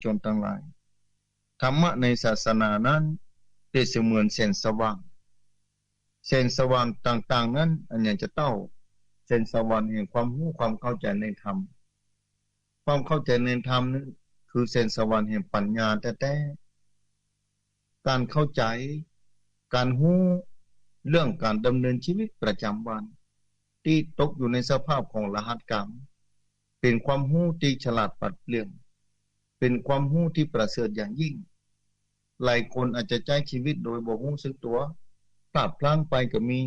ชนทั้งหลายธรรมะในศาสนานั้นเปรียบเสมือนแสงสว่างแสงสว่างต่างๆนั้นอันอย่างจะเต้าแสงสว่างแห่งความรู้ความเข้าใจในธรรมความเข้าใจในธรรมนั้นคือแสงสว่างแห่งปัญญาแต่การเข้าใจการรู้เรื่องการดำเนินชีวิตประจำวันที่ตกอยู่ในสภาพของรหัสกรรมเป็นความรู้ที่ฉลาดปัดเปลี่ยนเป็นความรู้ที่ประเสริฐอย่างยิ่งหลายคนอาจจะใช้ชีวิตโดยบ่รู้สึกตัวพลาดพลั้งไปก็มี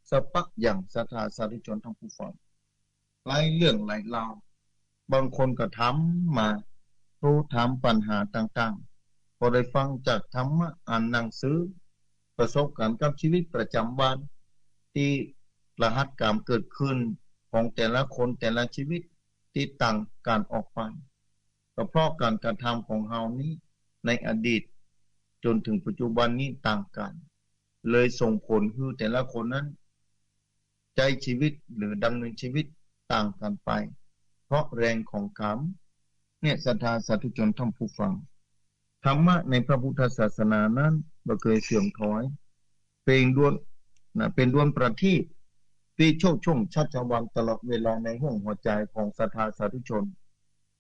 สปักอย่างศรัทธาสาธุชนทั้งผู้ฟังหลายเรื่องหลายราวบางคนก็ถามมารู้ถามปัญหาต่างๆพอได้ฟังจากธรรมะอ่านหนังสือประสบการณ์กับชีวิตประจำวันที่รหัสกรรมเกิดขึ้นของแต่ละคนแต่ละชีวิตที่ต่างกันออกไปก็เพราะการกระทำของเฮานี้ในอดีตจนถึงปัจจุบันนี้ต่างกันเลยส่งผลให้แต่ละคนนั้นใช้ชีวิตหรือดำเนินชีวิตต่างกันไปเพราะแรงของกรรมเนี่ยศรัทธาสาธุชนท่านผู้ฟังธรรมะในพระพุทธศาสนานั้นบ่เคยเสื่อมถอยเป็นด้วนประทีปที่โชคช่วงชัชวาลตลอดเวลาในห้วงหัวใจของศรัทธาสาธุชน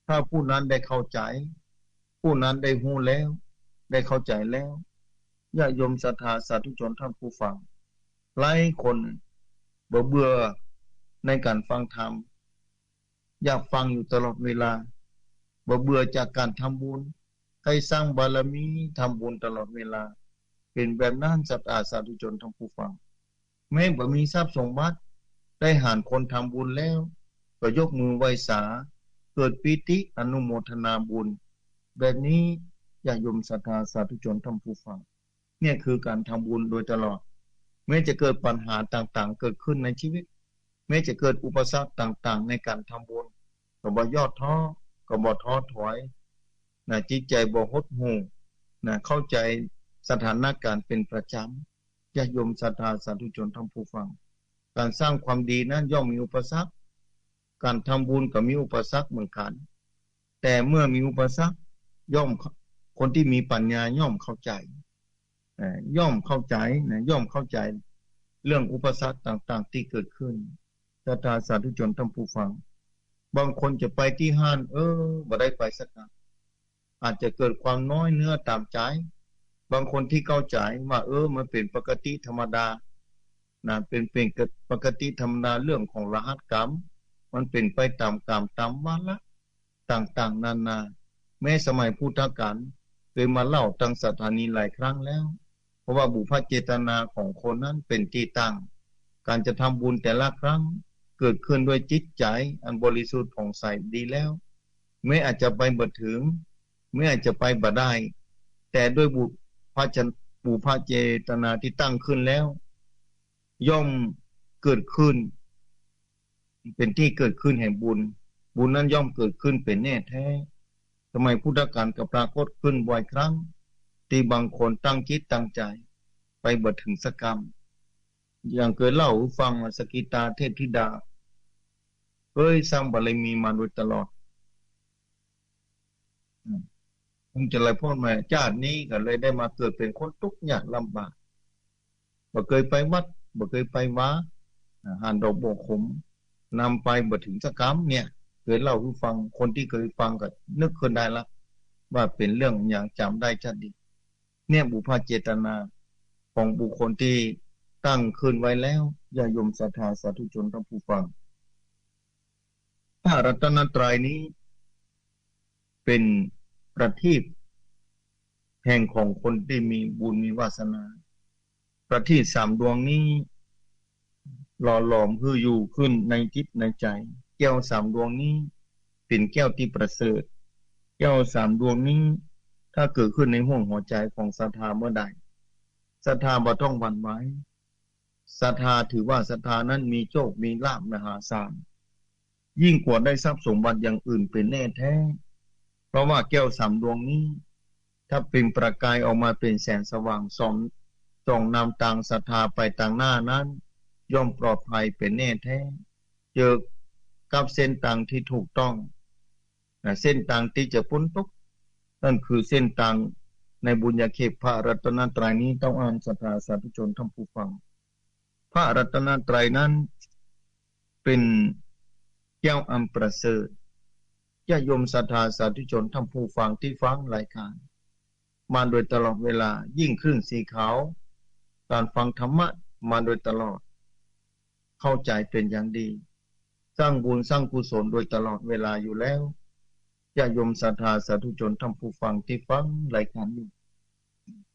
ถ้าผู้นั้นได้เข้าใจผู้นั้นได้รู้แล้วได้เข้าใจแล้วญาติโยมศรัทธาสาธุชนท่านผู้ฟังหลายคนเบื่อในการฟังธรรมอยากฟังอยู่ตลอดเวลาเบื่อจากการทำบุญให้สร้างบารมีทำบุญตลอดเวลาเป็นแบบนั้นศรัทธาสาธุชนท่านผู้ฟังแม้บ่มีทรัพย์สมบัติได้หารคนทำบุญแล้วก็ยกมือไหว้สาเกิดปิติอนุโมทนาบุญแบบนี้ญาติโยมศรัทธาสาธุชนท่านผู้ฟังเนี่ยคือการทำบุญโดยตลอดแม้จะเกิดปัญหาต่างๆเกิดขึ้นในชีวิตแม้จะเกิดอุปสรรคต่างๆในการทำบุญก็บ่ย่อท้อก็บ่ท้อถอยจิตใจบ่หดหู่เข้าใจสถานการณ์เป็นประจำญาติโยมศรัทธาสาธุชนท่านผู้ฟังการสร้างความดีนั้นย่อมมีอุปสรรคการทำบุญก็มีอุปสรรคเหมือนกันแต่เมื่อมีอุปสรรคย่อมคนที่มีปัญญาย่อมเข้าใจย่อมเข้าใจย่อมเข้าใจเรื่องอุปสรรคต่างๆที่เกิดขึ้นศรัทธาสาธุชนท่านผู้ฟังบางคนจะไปที่ห้านบ่ได้ไปสักครั้งอาจจะเกิดความน้อยเนื้อตามใจบางคนที่เข้าใจว่ามันเป็นปกติธรรมดาเป็นปกติธรรมดาเรื่องของรหัสกรรมมันเป็นไปตามกรรมตามวาระต่างๆนานาแม้สมัยพุทธกาลเคยมาเล่าตั้งสถานีหลายครั้งแล้วเพราะว่าบุพเจตนาของคนนั้นเป็นที่ตั้งการจะทำบุญแต่ละครั้งเกิดขึ้นด้วยจิตใจอันบริสุทธิ์ผ่องใสดีแล้วไม่อาจจะไปบ่ถึงไม่อาจจะไปบ่ได้แต่ด้วยบุพเจตนาที่ตั้งขึ้นแล้วย่อมเกิดขึ้นเป็นที่เกิดขึ้นแห่งบุญนั้นย่อมเกิดขึ้นเป็นแน่แท้สมัยพุทธกาลก็ปรากฏขึ้นบ่อยครั้งที่บางคนตั้งจิตตั้งใจไปบ่ถึงสักกรรมอย่างเคยเล่าให้ฟังว่าสกิตาเทพธิดาเคยสร้างบารมีมาโดยตลอดคงจะเลยพ่อแม่ชาตินี้ก็เลยได้มาเกิดเป็นคนทุกข์ยากลำบากบ่เคยไปวัดบ่เคยไปวาหานดอกบัวขมนำไปบ่ถึงสักกรรมเนี่ยเคยเล่าให้ฟังคนที่เคยฟังก็นึกขึ้นได้ละว่าเป็นเรื่องอย่างจำได้ชัดดีเนี่ยบุพเจตนาของบุคคลที่ตั้งขึ้นไว้แล้วญาติโยมศรัทธาสาธุชนท่านผู้ฟังพระรัตนตรัยนี้เป็นประทีปแห่งของคนที่มีบุญมีวาสนาประทีป3ดวงนี้หล่อหลอมคืออยู่ขึ้นในจิตในใจแก้ว3ดวงนี้เป็นแก้วที่ประเสริฐแก้ว3ดวงนี้ถ้าเกิดขึ้นในห้วงหัวใจของศรัทธาเมื่อใดศรัทธาบ่ต้องหวั่นไหวศรัทธาถือว่าศรัทธานั้นมีโชคมีลาภมหาศาลยิ่งกว่าได้ทรัพย์สมบัติอย่างอื่นเป็นแน่แท้เพราะว่าแก้ว3ดวงนี้ถ้าเป็นประกายออกมาเป็นแสงสว่างส่องนำทางศรัทธาไปทางหน้านั้นย่อมปลอดภัยเป็นแน่แท้เจอกับเส้นทางที่ถูกต้องเส้นทางที่จะพ้นทุกข์ นั่นคือเส้นทางในบุญญาเขตพระรัตนตรัยนี้ต้องอ่านศรัทธาสาธุชนท่านผู้ฟังพระรัตนตรัยนั้นเป็นแก้วอันประเสริฐญาติโยมศรัทธาสาธุชนท่านผู้ฟังที่ฟังรายการมาโดยตลอดเวลายิ่งคลื่นสีขาวการฟังธรรมะมาโดยตลอดเข้าใจเป็นอย่างดีสร้างบุญสร้างกุศลโดยตลอดเวลาอยู่แล้วญาติโยมศรัทธาสาธุชนท่านผู้ฟังที่ฟังรายการนี้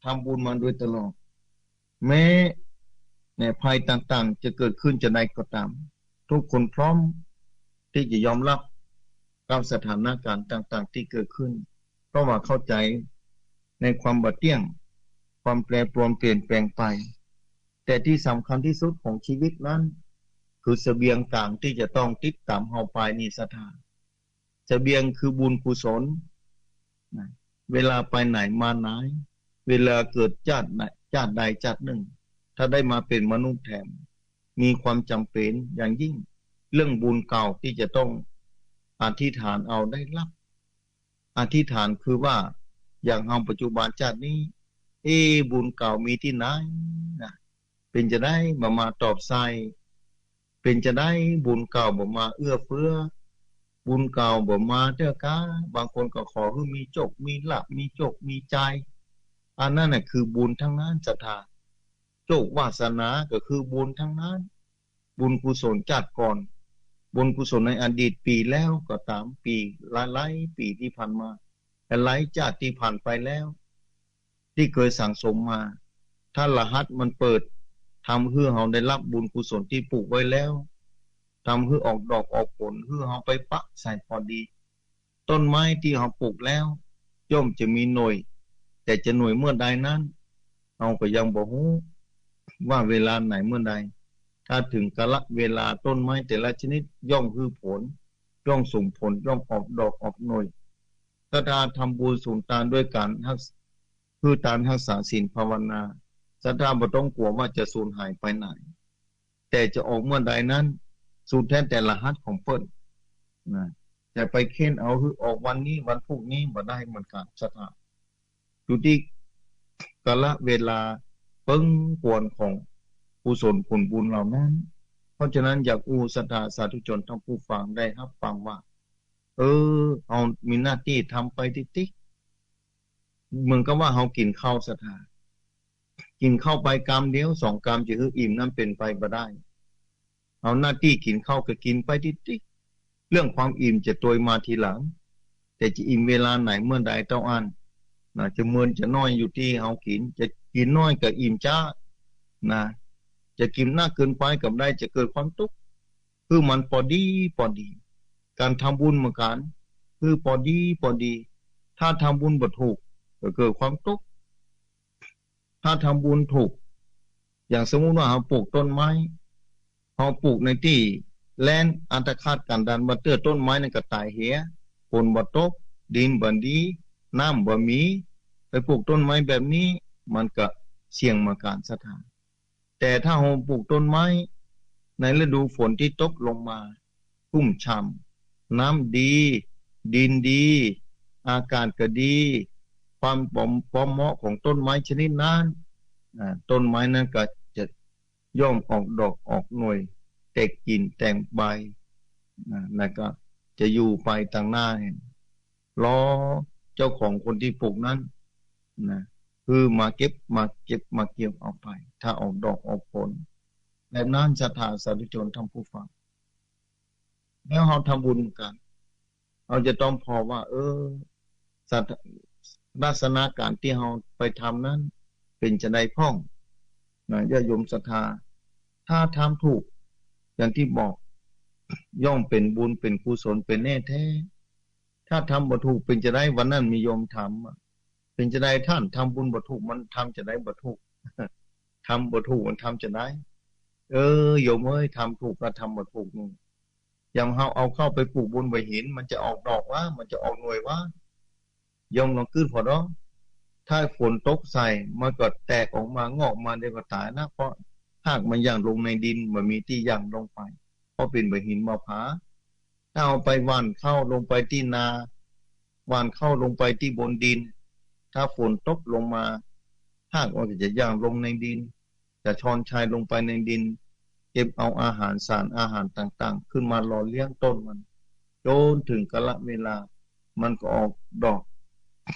ทำบุญมาโดยตลอดแม้ในภัยต่างๆจะเกิดขึ้นจะใดก็ตามทุกคนพร้อมที่จะยอมรับกับสถานการณ์ต่างๆที่เกิดขึ้นเพราะว่าเข้าใจในความบัดเที่ยงความแปรปรวนเปลี่ยนแปลงไปแต่ที่สำคัญที่สุดของชีวิตนั้นคือเสบียงต่างที่จะต้องติดตามเฮาไปนี่ศรัทธาเสบียงคือบุญกุศลเวลาไปไหนมาไหนเวลาเกิดชาติใดชาติหนึ่งถ้าได้มาเป็นมนุษย์แถมมีความจำเป็นอย่างยิ่งเรื่องบุญเก่าที่จะต้องอธิษฐานเอาได้รับอธิษฐานคือว่าอย่างเฮาปัจจุบันชาตินี้บุญเก่ามีที่ไหนนะเป็นจะได้มาตอบใส่เป็นจะได้บุญเก่าบ่มาเอื้อเฟื้อบุญเก่าบ่มาเด้อกาบางคนก็ขอให้มีโชคมีลาภมีโชคมีใจอันนั้นน่ะคือบุญทั้งนั้นศรัทธาโชควาสนาก็คือบุญทั้งนั้นบุญกุศลชาติก่อนบุญกุศลในอดีตปีแล้วก็ตามปีหลายๆปีที่ผ่านมาหลายชาติที่ผ่านไปแล้วที่เคยสั่งสมมาถ้ารหัสมันเปิดทำให้เราได้รับบุญกุศลที่ปลูกไว้แล้วทำให้ออกดอกออกผลให้เราไปปักใส่พอดีต้นไม้ที่เราปลูกแล้วย่อมจะมีหน่วยแต่จะหน่วยเมื่อใดนั้นเราก็ยังบ่รู้ว่าเวลาไหนเมื่อใดถ้าถึงกาลเวลาต้นไม้แต่ละชนิดย่อมให้ผลย่อมส่งผลย่อมออกดอกออกหน่วยถ้าทำบุญสูงตานด้วยการคือการรักษาศีลภาวนาศรัทธาบ่ต้องกลัวว่าจะสูญหายไปไหนแต่จะออกเมื่อใดนั้นสูญแทนแต่รหัสของเปิ้นนะจะไปเค้นเอาคือออกวันนี้วันพรุ่งนี้บ่ได้เหมือนกันศรัทธาอยู่ที่กาลเวลาเปิ้งควรของกุศลผลบุญเหล่านั้นเพราะฉะนั้นอยากศรัทธาสาธุชนทั้งผู้ฟังได้รับฟังว่าเอามีหน้าที่ทำไปติ๊กๆเหมือนกับว่าเฮากินข้าวศรัทธากินเข้าไปกำเดียว2กำจะคืออิ่มนั้นเป็นไปบ่ได้เอาหน้าที่กินข้าวก็กินไปติ๊กๆเรื่องความอิ่มจะตัวมาทีหลังแต่จะอิ่มเวลาไหนเมื่อใดต้องอ่านจะเมินจะน้อยอยู่ที่เฮากินจะกินน้อยก็อิ่มจ้านะจะกินมากเกินไปกับได้จะเกิดความทุกข์คือมันพอดีการทำบุญเหมือนกันคือพอดีถ้าทำบุญบ่ถูกก็เกิดความทุกข์ถ้าทำบุญถูกอย่างสมมุติว่าเราปลูกต้นไม้เราปลูกในที่แล้นอันตรคาดกันดานบ่เตื้อต้นไม้นั่นก็ตายเหียฝนบ่ตกดินบ่ดีน้ำบ่มีไปปลูกต้นไม้แบบนี้มันก็เสี่ยงมาการสถานแต่ถ้าเราปลูกต้นไม้ในฤดูฝนที่ตกลงมาชุ่มฉ่ำน้ำดีดินดีอากาศก็ดีความพร้อมเหมาะของต้นไม้ชนิดนั้นต้นไม้นั้นก็จะย่อมออกดอกออกหน่วยแตกกิ่งแตกใบแล้วก็จะอยู่ไปต่างหน้าเห็นล้อเจ้าของคนที่ปลูกนั้นนะคือมาเก็บมาเกี่ยวเอาไปถ้าออกดอกออกผลแบบนั้นศรัทธาสาธุชนทั้งผู้ฟังแล้วเราทำบุญกันเราจะต้องพอว่าลักษณะการที่เราไปทำนั้นเป็นจะได้พ้องญาติโยมศรัทธาถ้าทำถูกอย่างที่บอกย่อมเป็นบุญเป็นกุศลเป็นแน่แท้ถ้าทำบ่ถูกเป็นจะได้วันนั้นมีโยมทำเป็นจะได้ท่านทำบุญบ่ถูกมันทำจะได้บ่ถูกทำบ่ถูกมันทำจะได้โยมเอ้ยทำถูกก็ทำบ่ถูกนู่นอย่างเฮาเอาเข้าไปปลูกบนใบหินมันจะออกดอกว่ามันจะออกหน่วยว่าย่อมลองคืนพอดอกถ้าฝนตกใส่มันก็แตกออกมางอกมาเดี๋ยวก็ตายนะเพราะหากมันย่างลงในดินมันมีที่ย่างลงไปเพราะเป็นใบหินมาผาถ้าเอาไปหว่านเข้าลงไปที่นา หว่านเข้าลงไปที่บนดินถ้าฝนตกลงมาหากว่าจะย่างลงในดินจะช้อนชัยลงไปในดินเก็บเอาอาหารสารอาหารต่างๆขึ้นมาหล่อเลี้ยงต้นมันจนถึงกาลเวลามันก็ออกดอก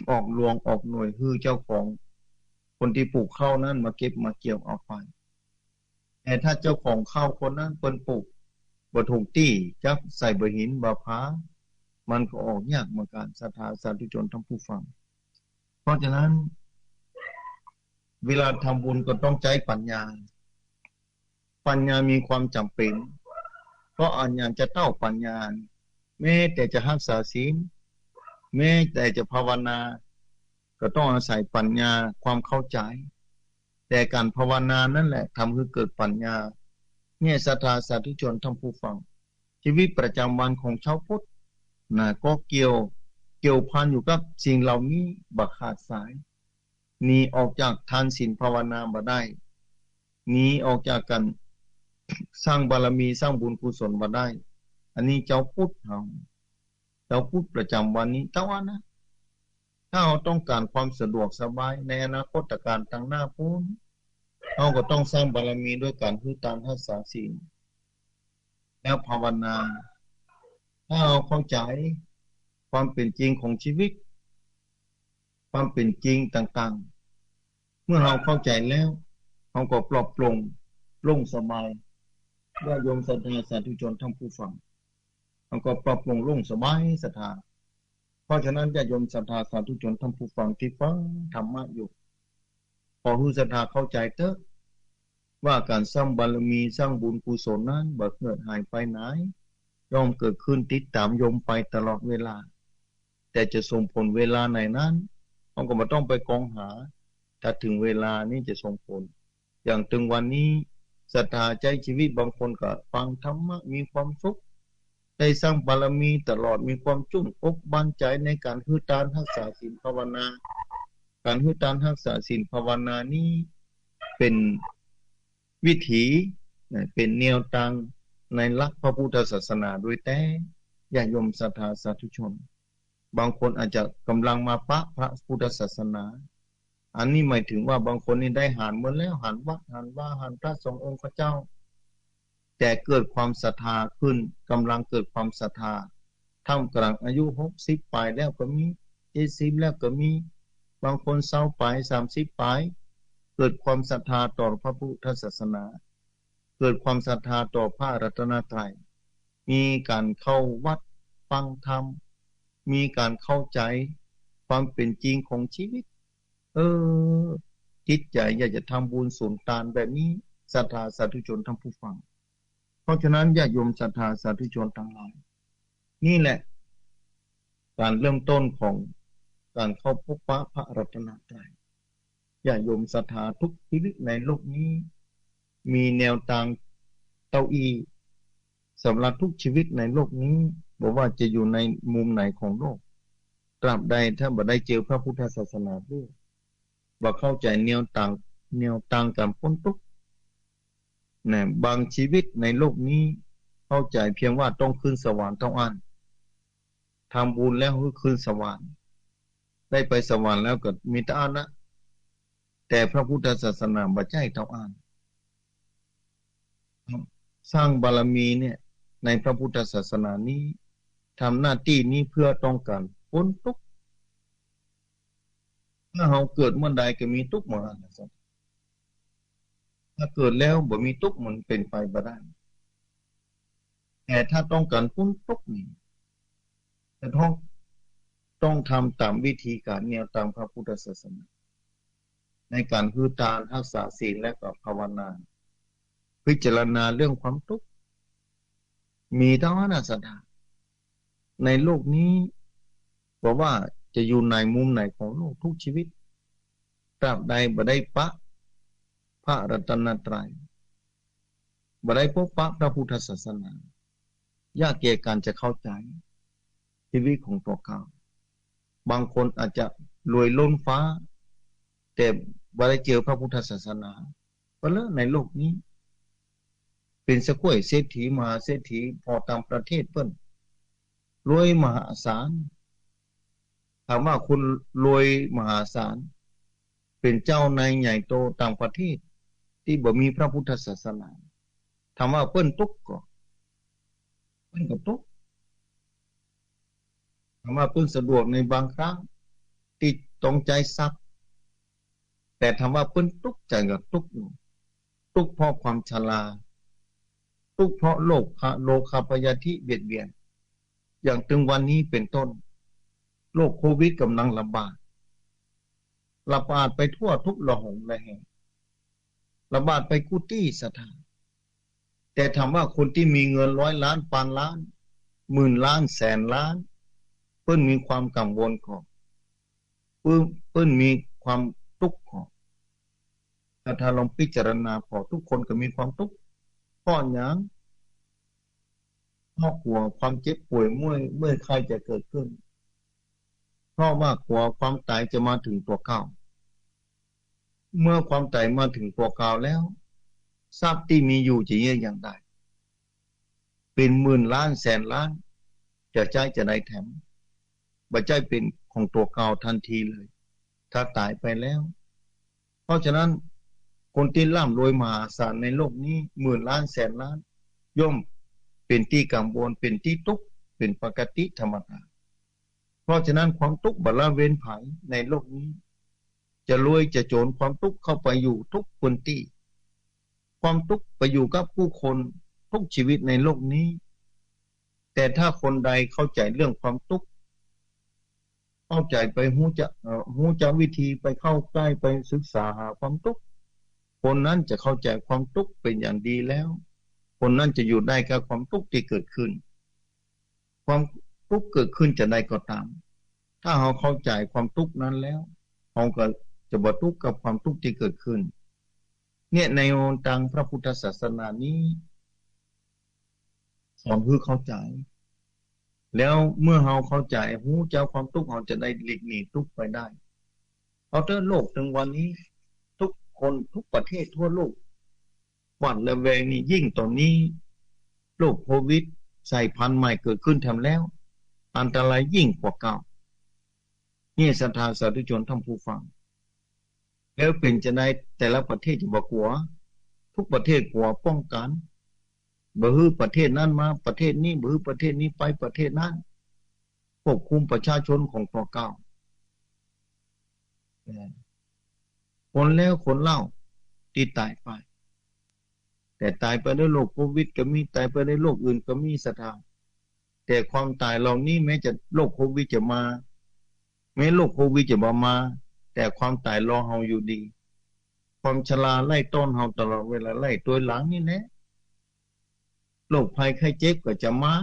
ออกรวงออกหน่วยคือเจ้าของคนที่ปลูกข้าวนั้นมาเก็บมาเกี่ยวเอาไปแต่ถ้าเจ้าของข้าวคนนั้นเปิ้นปลูกบ่ถูกที่จับใส่บ่หินบ่ผามันก็ออกยากเหมือนกันศรัทธาสาธุชนทั้งผู้ฟังเพราะฉะนั้นเวลาทำบุญก็ต้องใช้ปัญญาปัญญามีความจำเป็นเพราะอันยานจะเต้าปัญญาแม้แต่จะรักษาศีลแม้แต่จะภาวนาก็ต้องอาศัยปัญญาความเข้าใจแต่การภาวนานั่นแหละทำให้เกิดปัญญาเนี่ยศรัทธาสาธุชนทั้งผู้ฟังชีวิตประจำวันของชาวพุทธนะก็เกี่ยวพันอยู่กับสิ่งเหล่านี้บักขาดสายหนีออกจากทานศีลภาวนาบ่ได้หนีออกจากกันสร้างบารมีสร้างบุญกุศลบ่ได้อันนี้เจ้าพุทธเราพูดประจำวันนี้แต่ว่านะถ้าเราต้องการความสะดวกสบายในอนาคตการทางหน้าพูนเราก็ต้องสร้างบารมีด้วยการคือตามรักษาศีลแล้วภาวนาถ้าเราเข้าใจความเป็นจริงของชีวิตความเป็นจริงต่างๆเมื่อเราเข้าใจแล้วเราก็ปลอดโปร่งโล่งสบายญาติโยมศรัทธาสาธุชนทั้งผู้ฟังเราก็ปลอดโปร่งโล่งสบายศรัทธาเพราะฉะนั้นญาติโยมศรัทธาสาธุชนทั้งผู้ฟังที่ฟังธรรมะอยู่ขอให้ศรัทธาเข้าใจเถอะว่าการสร้างบารมีสร้างบุญกุศลนั้นบ่เกิดหายไปไหนย่อมเกิดขึ้นติดตามโยมไปตลอดเวลาแต่จะส่งผลเวลาไหนนั้นเราก็ไม่ต้องไปกองหาถ้าถึงเวลานี้จะส่งผลอย่างถึงวันนี้ศรัทธาใจชีวิตบางคนก็ฟังธรรมะมีความสุขได้สร้างบารมีตลอดมีความจุ่มอกบันใจในการฮือตานรักษาศีลภาวนาการฮือตานรักษาศีลภาวนานี้เป็นวิถีเป็นแนวทางในหลักพระพุทธศาสนาโดยแต่ญาติโยมศรัทธาสาธุชนบางคนอาจจะกำลังมาปะพระพุทธศาสนาอันนี้หมายถึงว่าบางคนนี่ได้หารหมดแล้วหารวัดหารว่าหารพระสงฆ์องค์เจ้าแต่เกิดความศรัทธาขึ้นกำลังเกิดความศรัทธาท่ามกลางอายุ60ปลายแล้วก็มี70แล้วก็มีบางคนเศร้าปลาย30ปลายเกิดความศรัทธาต่อพระพุทธศาสนาเกิดความศรัทธาต่อพระรัตนตรัยมีการเข้าวัดฟังธรรมมีการเข้าใจความเป็นจริงของชีวิตจิตใจอยากจะทำบุญสุนทานแบบนี้ศรัทธาสาธุชนทั้งผู้ฟังเพราะฉะนั้นญาติโยมศรัทธาสาธุชนทั้งหลายนี่แหละการเริ่มต้นของการเข้าพบพระรัตนตรัยญาติโยมศรัทธาทุกชีวิตในโลกนี้มีแนวทางเต้าอี้สำหรับทุกชีวิตในโลกนี้บอกว่าจะอยู่ในมุมไหนของโลกตราบใดถ้าบ่ได้เจอพระพุทธศาสนาด้วยบ่เข้าใจแนวทางการพ้นทุกข์นะบางชีวิตในโลกนี้เข้าใจเพียงว่าต้องขึ้นสวรรค์ต้องอ่านทำบุญแล้วขึ้นสวรรค์ได้ไปสวรรค์แล้วก็มีแต่อ่านนะแต่พระพุทธศาสนาบ่ใช่ต้องอ่านสร้างบารมีเนี่ยในพระพุทธศาสนานี้ทำหน้าที่นี้เพื่อต้องการพ้นทุกข์ถ้าเราเกิดเมื่อใดก็มีทุกข์เมื่อนั้นนะครับถ้าเกิดแล้วบ่มีทุกข์มันเป็นไปบ่ได้แต่ถ้าต้องการพ้นทุกข์นี่จะต้องทำตามวิธีการแนวตามพระพุทธศาสนาในการคือทานรักษาศีลและก็ภาวนาพิจารณาเรื่องความทุกข์มีเท่านั้นศรัทธาในโลกนี้บอกว่าจะอยู่ในมุมไหนของโลกทุกชีวิตตราบใดบ่ได้ปะพระรัตนตรัยบ่ได้พบปะพระพุทธศาสนายากแก่การจะเข้าใจชีวิตของตัวเขาบางคนอาจจะรวยล้นฟ้าแต่บ่ได้เจอพระพุทธศาสนาเพราะในโลกนี้เป็นสกุลเศรษฐีมหาเศรษฐีพอตามประเทศเพิ่นรวยมหาศาล ถามว่าคุณรวยมหาศาลเป็นเจ้านายใหญ่โตต่างประเทศที่บ่มีพระพุทธศาสนาถามว่าเปิ้นตุกก็เปิ้นก็ตุกถามว่าเปิ้นสะดวกในบางครั้งที่ต้องใจทรัพย์แต่ถามว่าเปิ้นตุกใจก็ตุกตุกเพราะความชราตุกเพราะโลคาพยาธิเบียดเบียนอย่างถึงวันนี้เป็นต้นโรคโควิดกำลังระบาดไปทั่วทุกละหนละแห่งระบาดไปกุฏิสถานแต่ถามว่าคนที่มีเงิน100 ล้านพันล้านหมื่นล้านแสนล้านเพิ่นมีความกังวลของเพิ่นมีความทุกข์ของถ้าลองพิจารณาพอทุกคนก็มีความทุกข์เพราะหยังเพราะกลัวความเจ็บป่วยเมื่อยใครจะเกิดขึ้นเพราะว่ากลัวความตายจะมาถึงตัวเขาเมื่อความตายมาถึงตัวเขาแล้วทรัพย์ที่มีอยู่จะเยี่ยอย่างใดเป็นหมื่นล้านแสนล้านจะใช้จะได้แถมบ่ใช่เป็นของตัวเขาทันทีเลยถ้าตายไปแล้วเพราะฉะนั้นคนที่ร่ำรวยมหาศาลในโลกนี้หมื่นล้านแสนล้านย่อมเป็นที่กังวลเป็นที่ทุกข์เป็นปกติธรรมดาเพราะฉะนั้นความทุกข์บ่ละเว้นไผในโลกนี้จะรวยจะจนความทุกข์เข้าไปอยู่ทุกคนที่ความทุกข์ไปอยู่กับผู้คนทุกชีวิตในโลกนี้แต่ถ้าคนใดเข้าใจเรื่องความทุกข์เข้าใจไปรู้จักวิธีไปเข้าใกล้ไปศึกษาหาความทุกข์คนนั้นจะเข้าใจความทุกข์เป็นอย่างดีแล้วคนนั้นจะอยู่ได้กับความทุกข์ที่เกิดขึ้นความทุกข์เกิดขึ้นจะได้ก็ตามถ้าเราเข้าใจความทุกข์นั้นแล้วเราก็จะบ่ทุกข์กับความทุกข์ที่เกิดขึ้นเนี่ยในทางพระพุทธศาสนานี้สอนให้เข้าใจแล้วเมื่อเราเข้าใจรู้เจ้าความทุกข์เราจะได้หลีกหนีทุกข์ไปได้เอาเถอะโลกถึงวันนี้ทุกคนทุกประเทศทั่วโลกหวาดระแวงนี่ยิ่งตอนนี้โรคโควิดสายพันธุ์ใหม่เกิดขึ้นแถมแล้วอันตรายยิ่งกว่าเก่านี่ศรัทธาสาธุชนท่านผู้ฟังแล้วเป็นจะได้แต่ละประเทศจะบ่กลัวทุกประเทศกลัวป้องกันบ่ฮื้อประเทศนั้นมาประเทศนี้บ่ฮื้อประเทศนี้ไปประเทศนั้นควบคุมประชาชนของตัวเก่าคนแล้วคนเล่าที่ตายไปแต่ตายไปด้วยโรคโควิดก็มีตายไปด้วยโรคอื่นก็มีศรัทธาแต่ความตายเหล่านี้แม้จะโรคโควิดจะมาแม้โรคโควิดจะมาแต่ความตายรอเฮาอยู่ดีความชราไล่ต้อนเฮาตลอดเวลาไล่ตัวหลังนี่แหละโรคภัยไข้เจ็บก็จะมา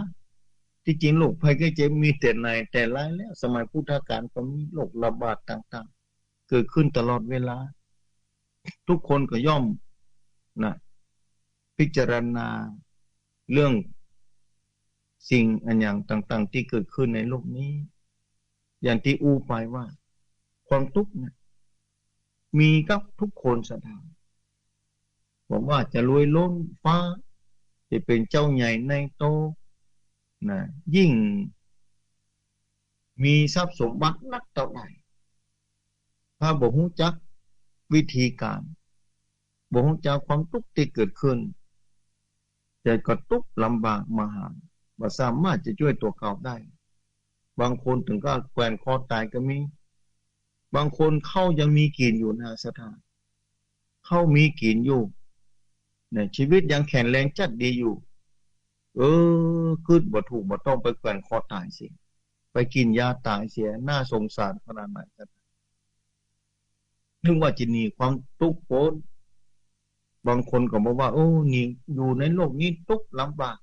ที่จริงโรคภัยไข้เจ็บมีแต่ไหนแต่ไรแล้วสมัยพุทธกาลก็มีโรคระบาดต่างๆเกิดขึ้นตลอดเวลาทุกคนก็ย่อมนะพิจารณาเรื่องสิ่งอันอย่างต่างๆที่เกิดขึ้นในโลกนี้อย่างที่อู้ไปว่าความทุกข์เนี่ยมีกับทุกคนสถานผมว่าจะรวยล้นฟ้าจะเป็นเจ้าใหญ่ในโตนะยิ่งมีทรัพย์สมบัตินักเท่าใดถ้าบ่ฮู้จักวิธีการบ่ฮู้จักความทุกข์ที่เกิดขึ้นจะก็ทุกข์ลำบากมหาบ่สามารถจะช่วยตัวเขาได้บางคนถึงก็แขวนคอตายก็มีบางคนเข้ายังมีกินอยู่นะสถานเข้ามีกินอยู่เนี่ยชีวิตยังแข็งแรงจัดดีอยู่ขึ้นบ่ถูกบ่ต้องไปแขวนคอตายสิไปกินยาตายเสียน่าสงสารขนาดไหนครับนึกว่าจะหนีความทุกข์พ้นบางคนก็บอกว่าโอ้นี่อยู่ในโลกนี้ทุกข์ลำบาก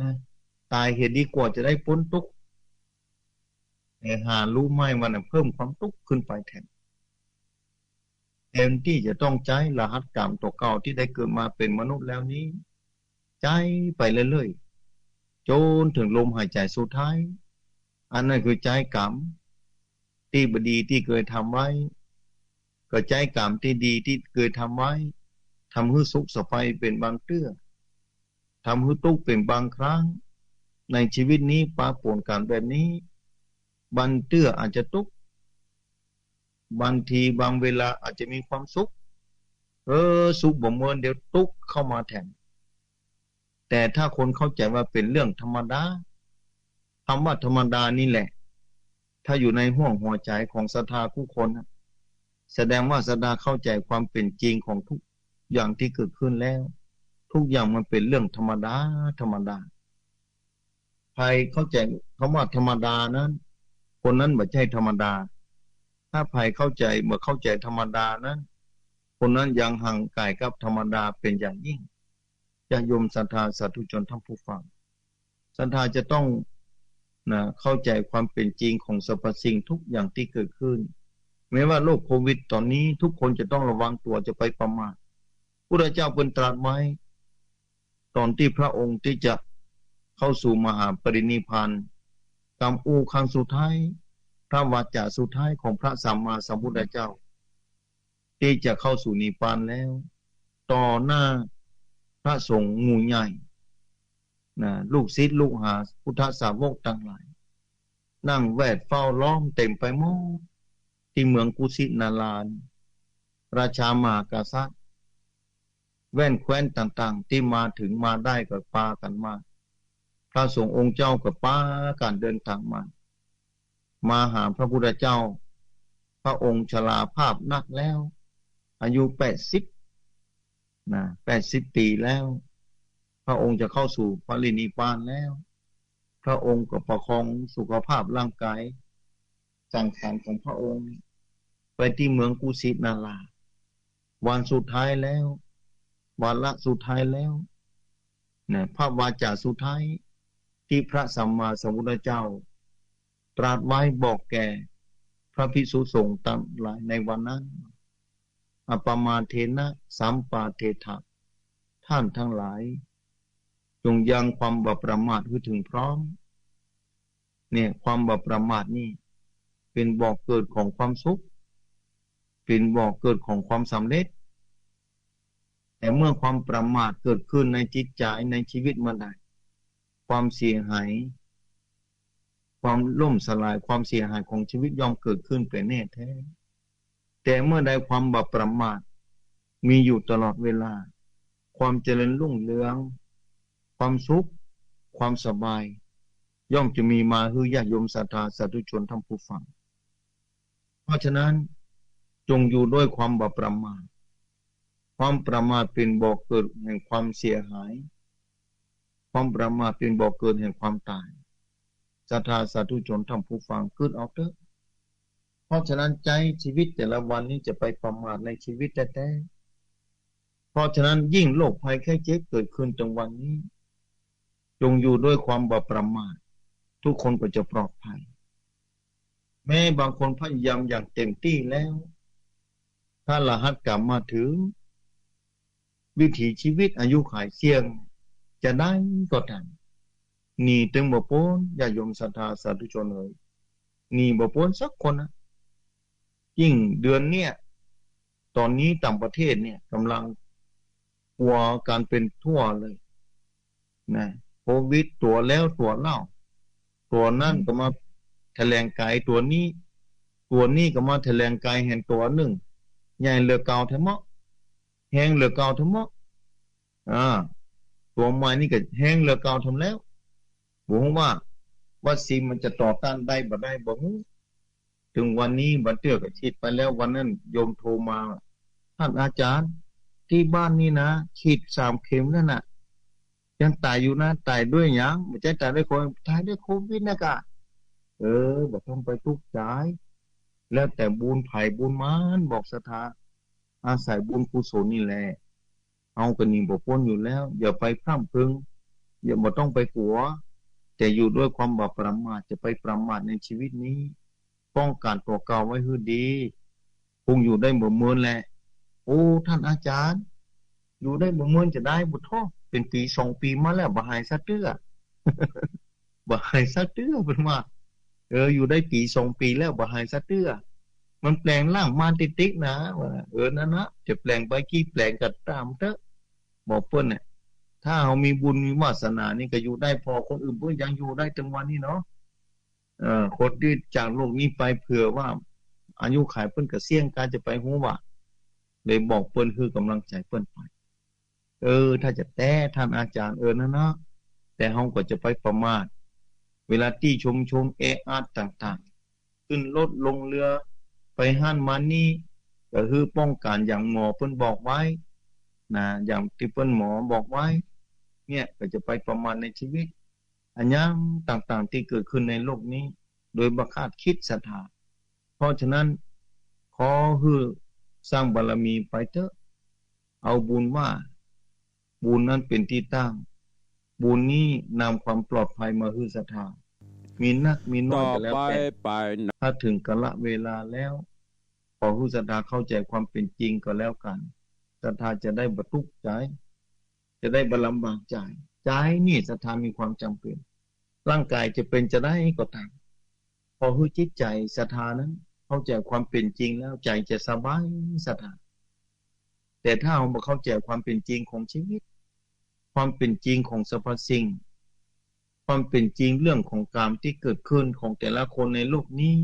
นะตายเห็นดีกว่าจะได้พ้นทุกข์แต่หารู้ไหมมันเพิ่มความทุกข์ขึ้นไปแทนที่จะต้องใช้รหัสกรรมตัวเก่าที่ได้เกิดมาเป็นมนุษย์แล้วนี้ใจไปเรื่อยๆจนถึงลมหายใจสุดท้ายอันนั้นคือใจกรรมที่บดีที่เคยทำไว้ก็ใจกรรมที่ดีที่เคยทำไว้ทำให้สุขสบายเป็นบางเตื้อทำให้ทุกข์เป็นบางครั้งในชีวิตนี้ปาป่นกันแบบนี้ บางเตื้ออาจจะทุกข์บางทีบางเวลาอาจจะมีความสุขสุขบ่เมินเดี๋ยวทุกข์เข้ามาแทนแต่ถ้าคนเข้าใจว่าเป็นเรื่องธรรมดาคำว่าธรรมดานี่แหละถ้าอยู่ในห้วงหัวใจของศรัทธาผู้คนแสดงว่าศรัทธาเข้าใจความเป็นจริงของทุกอย่างที่เกิดขึ้นแล้วทุกอย่างมันเป็นเรื่องธรรมดาธรรมดาใครเข้าใจคำว่าธรรมดานั้นคนนั้นไม่ใช่ธรรมดาถ้าใครเข้าใจเมื่อเข้าใจธรรมดานั้นคนนั้นยังห่างไกลกับธรรมดาเป็นอย่างยิ่งญาติโยมศรัทธาสาธุชนทั้งผู้ฟังศรัทธาจะต้องเข้าใจความเป็นจริงของสรรพสิ่งทุกอย่างที่เกิดขึ้นแม้ว่าโรคโควิดตอนนี้ทุกคนจะต้องระวังตัวจะไปประมาทพระเจ้าเป็นตรัสไว้ตอนที่พระองค์ที่จะเข้าสู่มหาปรินิพพานกรรมอูครั้งสุดท้ายพระวาจาสุดท้ายของพระสัมมาสัมพุทธเจ้าที่จะเข้าสู่นิพพานแล้วต่อหน้าพระสงฆ์หมู่ใหญ่ลูกศิษย์ลูกหาพุทธสาวกทั้งหลายนั่งแวดเฝ้าล้อมเต็มไปหมดที่เมืองกุสินาราราชามหากษัตริย์แว่นแคว้นต่างๆที่มาถึงมาได้กับปากันมาพระสงฆ์องค์เจ้ากับปาการเดินทางมาหาพระพุทธเจ้าพระองค์ชราภาพนักแล้วอายุ80 ปีแล้วพระองค์จะเข้าสู่ปรินิพพานแล้วพระองค์ก็ประคองสุขภาพร่างกายสังขารของพระองค์ไปที่เมืองกุสินาราวันสุดท้ายแล้ววาระสุดท้ายแล้วพระวาจาสุดท้ายที่พระสัมมาสัมพุทธเจ้าตรัสไว้บอกแก่พระภิกษุสงฆ์ทั้งหลายในวันนั้นอปมาเทนะสัมปาเทถะท่านทั้งหลายจงยังความบาปประมาทให้ถึงพร้อมความบาปประมาทนี่เป็นบ่อกเกิดของความสุขเป็นบ่อกเกิดของความสำเร็จแต่เมื่อความประมาทเกิดขึ้นในจิตใจในชีวิตเมื่อใดความเสียหายความล่มสลายความเสียหายของชีวิตย่อมเกิดขึ้นเป็นแน่แท้แต่เมื่อใดความบาปประมาทมีอยู่ตลอดเวลาความเจริญรุ่งเรืองความสุขความสบายย่อมจะมีมาให้ญาติโยมศรัทธาสาธุชนทั้งผู้ฟังเพราะฉะนั้นจงอยู่ด้วยความบาปประมาทความประมาทเป็นบ่อกเกิดแห่งความเสียหายความประมาทเป็นบ่อกเกิดแห่งความตายศรัทธาสาธุชนทั้งผู้ฟังคิดเอาเถอะเพราะฉะนั้นใจชีวิตแต่ละวันนี้จะไปประมาทในชีวิตแท้ๆเพราะฉะนั้นยิ่งโรคภัยไข้เจ็บเกิดขึ้นตรงวันนี้จงอยู่ด้วยความบาปประมาททุกคนก็จะปลอดภัยแม้บางคนพยายามอย่างเต็มที่แล้วถ้ารหัสกรรมมาถึงวิถีชีวิตอายุขัยเสี่ยงจะได้ก็ตามนี่ถึงบ่พ้นญาติโยมศรัทธาสาธุชนเลยนี่บ่พ้นสักคนนะยิ่งเดือนเนี้ยตอนนี้ต่างประเทศเนี่ยกำลังกลัวการเป็นทั่วเลยโควิดตัวแล้วตัวเล่าตัวนั่นก็มาแถลงกายตัวนี้ก็มาแถลงกายแห่งตัวหนึ่งใหญ่เหลือเก่าทั้งหมดแห้งเหลือเก่าทั้งหมดตัวใหม่นี่ก็แห้งเหลือเก่าทำแล้วบอกว่าวัคซีนมันจะต่อต้านได้บ่ได้บ่ฮู้ถึงวันนี้บัดเตื้อก็ฉีดไปแล้ววันนั้นโยมโทรมาท่านอาจารย์ที่บ้านนี่นะฉีด3 เข็มแล้วน่ะยังตายอยู่นะตายด้วยหยังไม่ใช่ตายด้วยโควิดตายด้วยโควิดนะกะบ่ต้องไปทุกข์ใจแล้วแต่บุญไผ่บุญมานบอกศรัทธาอาศัยบุญกุศลนี่แหละเอากันนี่บ่พ้นอยู่แล้วอย่าไปพร่ำพึงอย่าบ่ต้องไปกลัวแต่อยู่ด้วยความบาปประมาทจะไปประมาทในชีวิตนี้ป้องกันตัวเก่าไว้ให้ดีคงอยู่ได้บ่เมินแหละโอ้ท่านอาจารย์อยู่ได้บ่เมินจะได้บ่ท้อเป็นปี2 ปีมาแล้วบ่หายสักเทื่อ บ่หายสักเทื่อเพิ่นว่าอยู่ได้ปี2 ปีแล้วบ่หายสักเทื่อมันแปลงร่างมาติกๆนะว่านั่นนะจะแปลงไปกี่แปลงก็ตามเถอะบอกเพิ่นน่ะถ้าเฮามีบุญมีวาสนานี่ก็อยู่ได้พอคนอื่นเพิ่นยังอยู่ได้ถึงวันนี้เนาะ คนที่จากโลกนี้ไปเผื่อว่าอายุขัยเปิ้นก็เสี่ยงการจะไปฮู้ว่าเลยบอกเปิ้นคือกำลังใจเปิ้นไปถ้าจะแต่ท่านอาจารย์นะเนาะแต่เฮาก็จะไปประมาทเวลาที่ชมแออัดต่างๆขึ้นรถลงเรือไปห้านมานี่ก็คือป้องกันอย่างหมอเปิ้นบอกไว้นะอย่างที่เปิ้นหมอบอกไว้เนี่ยก็จะไปประมาทในชีวิตอันยังต่างๆที่เกิดขึ้นในโลกนี้โดยบ่คาดคิดศรัทธาเพราะฉะนั้นขอให้สร้างบารมีไปเถอะเอาบุญว่าบุญนั้นเป็นที่ตั้งบุญนี้นำความปลอดภัยมาให้ศรัทธามีนักมีน้อยก็แล้วแต่ถ้าถึงกาลเวลาแล้วขอให้ศรัทธาเข้าใจความเป็นจริงก็แล้วกันศรัทธาจะได้บรรทุกใจจะได้บรรลำบากใจใจนี่ศรัทธามีความจำเป็นร่างกายจะเป็นจะได้ก็ตามพอให้จิตใจศรัทธานั้นเข้าใจความเป็นจริงแล้วใจจะสบายศรัทธาแต่ถ้าเราไม่เข้าใจความเป็นจริงของชีวิตความเป็นจริงของสรรพสิ่งความเป็นจริงเรื่องของกรรมที่เกิดขึ้นของแต่ละคนในโลกนี้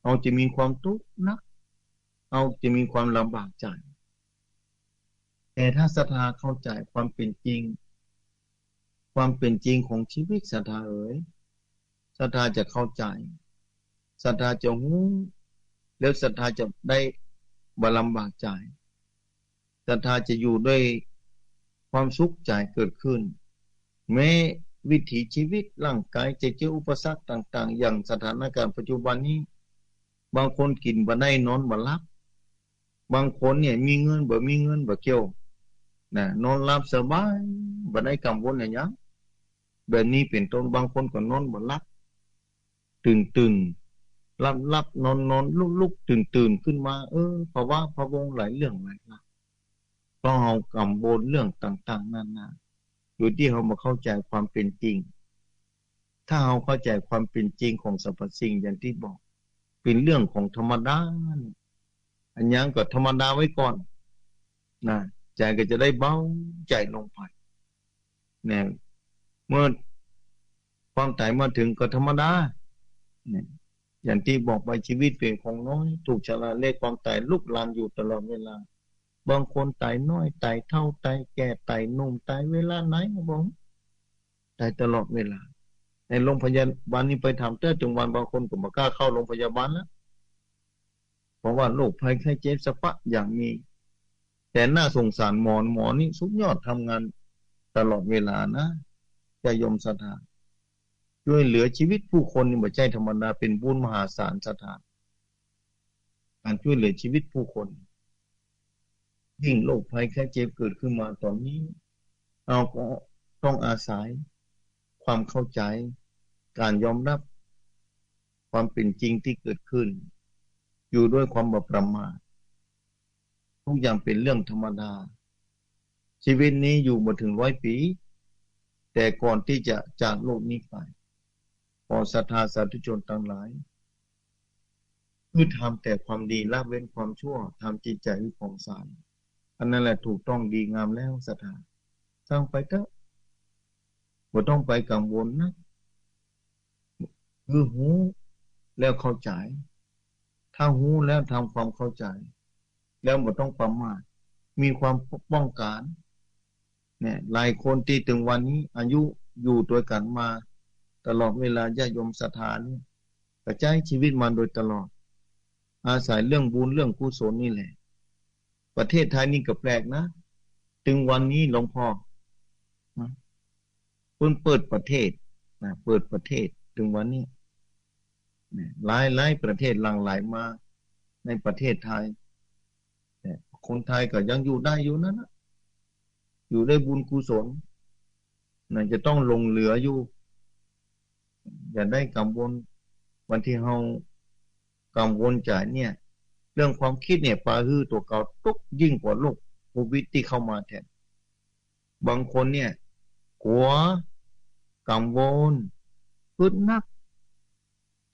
เราจะมีความทุกข์นะเราจะมีความลำบากใจแต่ถ้าศรัทธาเข้าใจความเป็นจริงความเป็นจริงของชีวิตศรัทธาศรัทธาจะเข้าใจศรัทธาจะรู้แล้วศรัทธาจะได้บรรลำบากใจศรัทธาจะอยู่ด้วยความสุขใจเกิดขึ้นแม้วิถีชีวิตร่างกายจะเจออุปสรรคต่างๆอย่างสถานการณ์ปัจจุบันนี้บางคนกินบ่ได้นอนบ่หลับบางคนเนี่ยมีเงินบ่เกี่ยวนะนอนหลับสบายบ่ได้กังวลอะไรอย่างแบบนี้เป็นต้นบางคนก็นอนบ่หลับตื่นหลับนอนลุกตื่นขึ้นมาภาวะพะวงหลายเรื่องหลายราวเพราะเฮากังวลเรื่องต่างๆนานาอยู่ที่เฮามาเข้าใจความเป็นจริงถ้าเฮาเข้าใจความเป็นจริงของสรรพสิ่งอย่างที่บอกเป็นเรื่องของธรรมดาอันยังก็ธรรมดาไว้ก่อนนะใจก็จะได้เบาใจลงไปเนี่ยเมื่อความตายมาถึงก็ธรรมดาเนี่ยอย่างที่บอกไปชีวิตเป็นของน้อยถูกชราเลขความตายลุกลามอยู่ตลอดเวลาบางคนตายน้อยตายเท่าตายแก่ตายหนุ่มตายเวลาไหนบอกตายตลอดเวลาในโรงพยาบาลนี้ไปทำเต้จงวันบางคนก็ไม่กล้าเข้าโรงพยาบาลแล้วเพราะว่าโรคภัยไข้เจ็บสะปะอย่างนี้แต่น่าสงสารหมอนี่สุดยอดทำงานตลอดเวลานะจะยมศรัทธาช่วยเหลือชีวิตผู้คนนี่ไม่ใช่ธรรมดาเป็นบุญมหาศาลศรัทธาการช่วยเหลือชีวิตผู้คนยิ่งโรคภัยไข้เจ็บเกิดขึ้นมาตอนนี้เราก็ต้องอาศัยความเข้าใจการยอมรับความเป็นจริงที่เกิดขึ้นอยู่ด้วยความบ่ประมาททุกอย่างเป็นเรื่องธรรมดาชีวิตนี้อยู่มาถึง100 ปีแต่ก่อนที่จะจากโลกนี้ไปขอศรัทธาสาธุชนทั้งหลายคือทำแต่ความดีละเว้นความชั่วทำจิตใจให้ผ่องใสอันนั้นแหละถูกต้องดีงามแล้วศรัทธาสร้างไปเถอะบ่ต้องไปกังวลนะคือหูแล้วเข้าใจถ้าหูแล้วทำความเข้าใจแล้วบ่ต้องประมาทมีความป้องกันเนี่ยหลายคนที่ถึงวันนี้อายุอยู่ด้วยกันมาตลอดเวลาญาติโยมศรัทธานี่กระจายชีวิตมาโดยตลอดอาศัยเรื่องบุญเรื่องกุศลนี่แหละประเทศไทยนี่ก็แปลกนะถึงวันนี้หลวงพ่อเพิ่งเปิดประเทศนะเปิดประเทศถึงวันนี้หลายประเทศหลั่งไหลมาในประเทศไทยแต่คนไทยก็ยังอยู่ได้อยู่นั่นนะอยู่ได้บุญกุศลนะจะต้องลงเหลืออยู่อย่าได้กังวลวันที่เฮากังวลใจเนี่ยเรื่องความคิดเนี่ยปาฮือตัวเก่าตุกยิ่งกว่าโรคโควิดที่เข้ามาแทนบางคนเนี่ยกลัวกังวลคิดนัก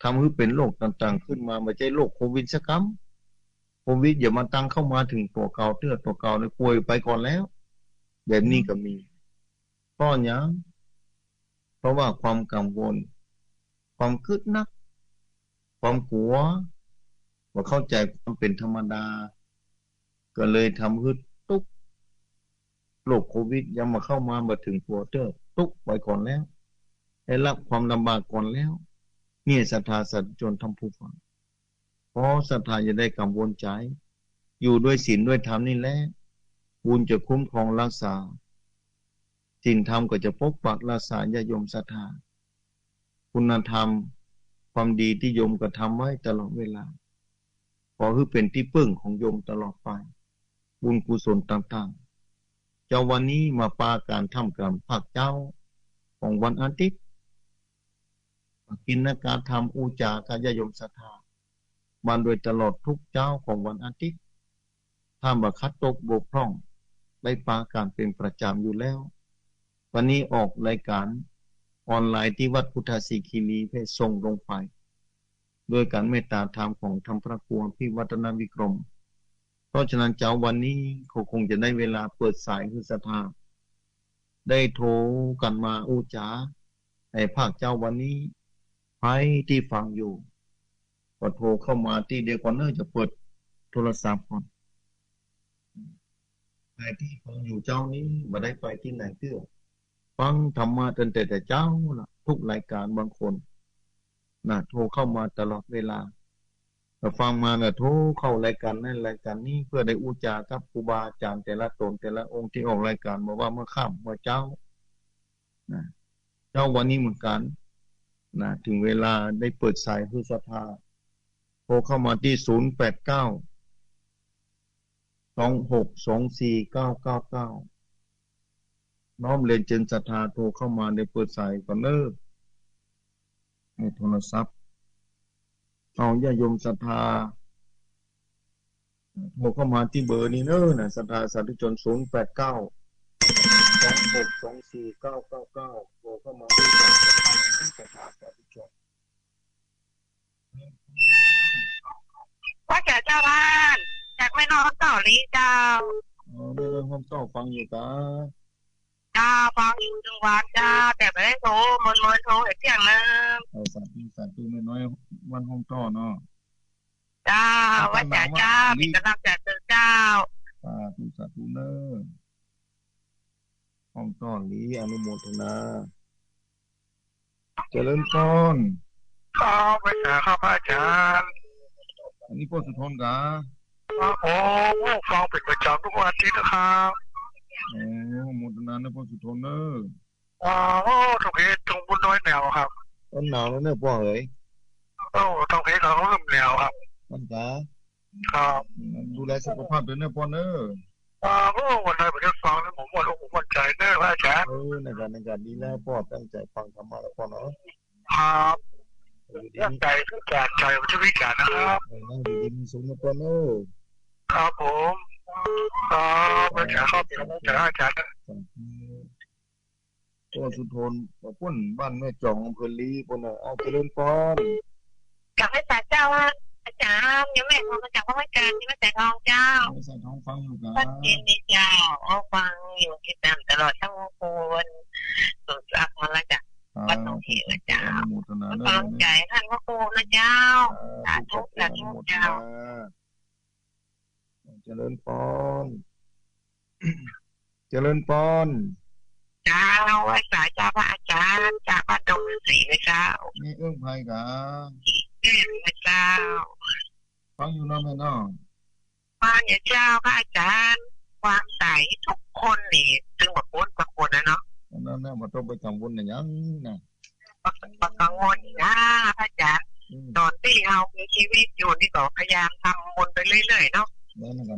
ทำให้เป็นโรคต่างๆขึ้นมาไม่ใช่โรคโควิดสักคำโควิดอย่ามาตั้งเข้ามาถึงตัวเก่าตัวเก่าในป่วยไปก่อนแล้วแบบนี้ก็มีเพราะอย่างเพราะว่าความกังวล ความคิดนักความกลัวว่าเข้าใจความเป็นธรรมดาก็เลยทำให้ตุกโรคโควิดยังมาเข้ามาถึงตัวตุกไว้ก่อนแล้วได้รับความลำบากก่อนแล้วนี่ศรัทธาสาธุชนทำผู้ฟังเพราะศรัทธาจะได้กังวลใจอยู่ด้วยศีลด้วยธรรมนี่แหละบุญจะคุ้มครองรักษาศีลธรรมก็จะปกปักรักษาญาโยมศรัทธาคุณธรรมความดีที่โยมกระทำไว้ตลอดเวลาขอให้เป็นที่พึ่งของโยมตลอดไปบุญกุศลต่างๆเจ้าวันนี้มาปาการทำกรรมภาคเจ้าของวันอาทิตย์กินการทำอุจากายโยมศรัทธามาโดยตลอดทุกเจ้าของวันอาทิตย์ถ้าบัคัดตกบกพร่องได้ปาการเป็นประจำอยู่แล้ววันนี้ออกรายการออนไลน์ที่วัดพุทธศิคีรีเพื่อส่งลงไปด้วยการเมตตาธรรมของธรรมพระครูพี่วัฒนวิกรมเพราะฉะนั้นเจ้าวันนี้เขาคงจะได้เวลาเปิดสายคือศรัทธาได้โทรกันมาอุจาไอ้ภาคเจ้าวันนี้ใครที่ฟังอยู่ก็โทรเข้ามาที่เดียวก่อนเนอะจะเปิดโทรศัพท์ก่อนใครที่ฟังอยู่เจ้านี้มาได้ไปที่ไหนเพื่อฟังธรรมะตั้งแต่เจ้านะทุกรายการบางคนนะโทรเข้ามาตลอดเวลาแต่ฟังมานะโทรเข้ารายการนั่นรายการนี้เพื่อได้อุจากับครูบาอาจารย์แต่ละตนแต่ละองค์ที่ออกรายการมาว่าเมื่อค่ำเมื่อเจ้านะเจ้าวันนี้เหมือนกันนะถึงเวลาได้เปิดสายคือศรัทธาโทรเข้ามาที่08926249999น้อมเรียนเจนศรัทธาโทรเข้ามาในเปิดสายก่อนเนอะในโทรศัพท์เอาญาโยมศรัทธาโทรเข้ามาที่เบอร์นี้เนอะนะศรัทธาสาธุชน08926249999โทรเข้ามาด้วยกันศรัทธาสาธุชนว่าแก่เจ้าบ้านจากแม่น้องเต่าลีเจ้าไม่ได้ห้องเจ้าฟังอยู่ตาเจ้าฟังอยู่จังหวัดเจ้าแต่ไม่ได้โทรมันโทรเหตุเที่ยงนึงสาธุไม่น้อยวันห้องเจ้าเนาะเจ้าว่าแก่เจ้ามีกำลังใจเจ้าสาธุเนอะห้องเจ้าลีอนุโมทนาเจริญพรไปหาข้าพระอาจารย์อันนี้พ่อสุทนกะโอ้ฟังเป็นประจำทุกวันอาทิตย์นะครับโมทนานะพ่อสุทนเนอะทุกเพศตรงบุญน้อยแนวครับต้นหนาวแล้วเนอะพ่อเอ๋ยต้องเพศเราเริ่มแนวครับต้นกะครับดูแลสุขภาพด้วยเนอะพ่อเนอะวันไหนผมจะฟังแล้วผมมั่นใจเนอะพระอาจารย์ในการดีแล้วพ่อตั้งใจฟังธรรมะแล้วพ่อเนาะครับตั้งใจทุกการใจมันจะวิจารณ์นะครับนั่งดีมีสุขนะพ่อเนอะครับผมพระอาจารย์เข้าไปแล้วจะอาจารย์พ่อสุทนพ่นบ้านแม่จองอำเภอลีพ่อเนอะเอาเจริญพรกับให้เจ้าว่าอาจารย์ยังไม่พอมาจากพระอาจารย์ที่มาแต่ทองเจ้าใส่ทองฟังอยู่กันพัดเย็นนี่เจ้าฟังอยู่ติดตามตลอดทั้งวันสุดรักมาละจ้ะวัดหนองเหี่ยวเจ้าฟังใจท่านพระครูนะเจ้าสาธุเจ้าเจริญพรเจริญพรเจ้าไว้สายเจ้าพระอาจารย์จากบ้านดงศรีนะเจ้านี่เอื้องไผ่กะเจ้าฟังอยู่นะแม่น้องฟังอยู่เจ้าพระอาจารย์ความใสทุกคนนี่จึงแบบบางคนนะเนาะนั่นมาต้องไปกังวลอย่างนั้นนะกังวลนะพระอาจารย์ตอนที่เรามีชีวิตอยู่นี่ก็พยายามทำบุญไปเรื่อยๆเนาะนั่นกัน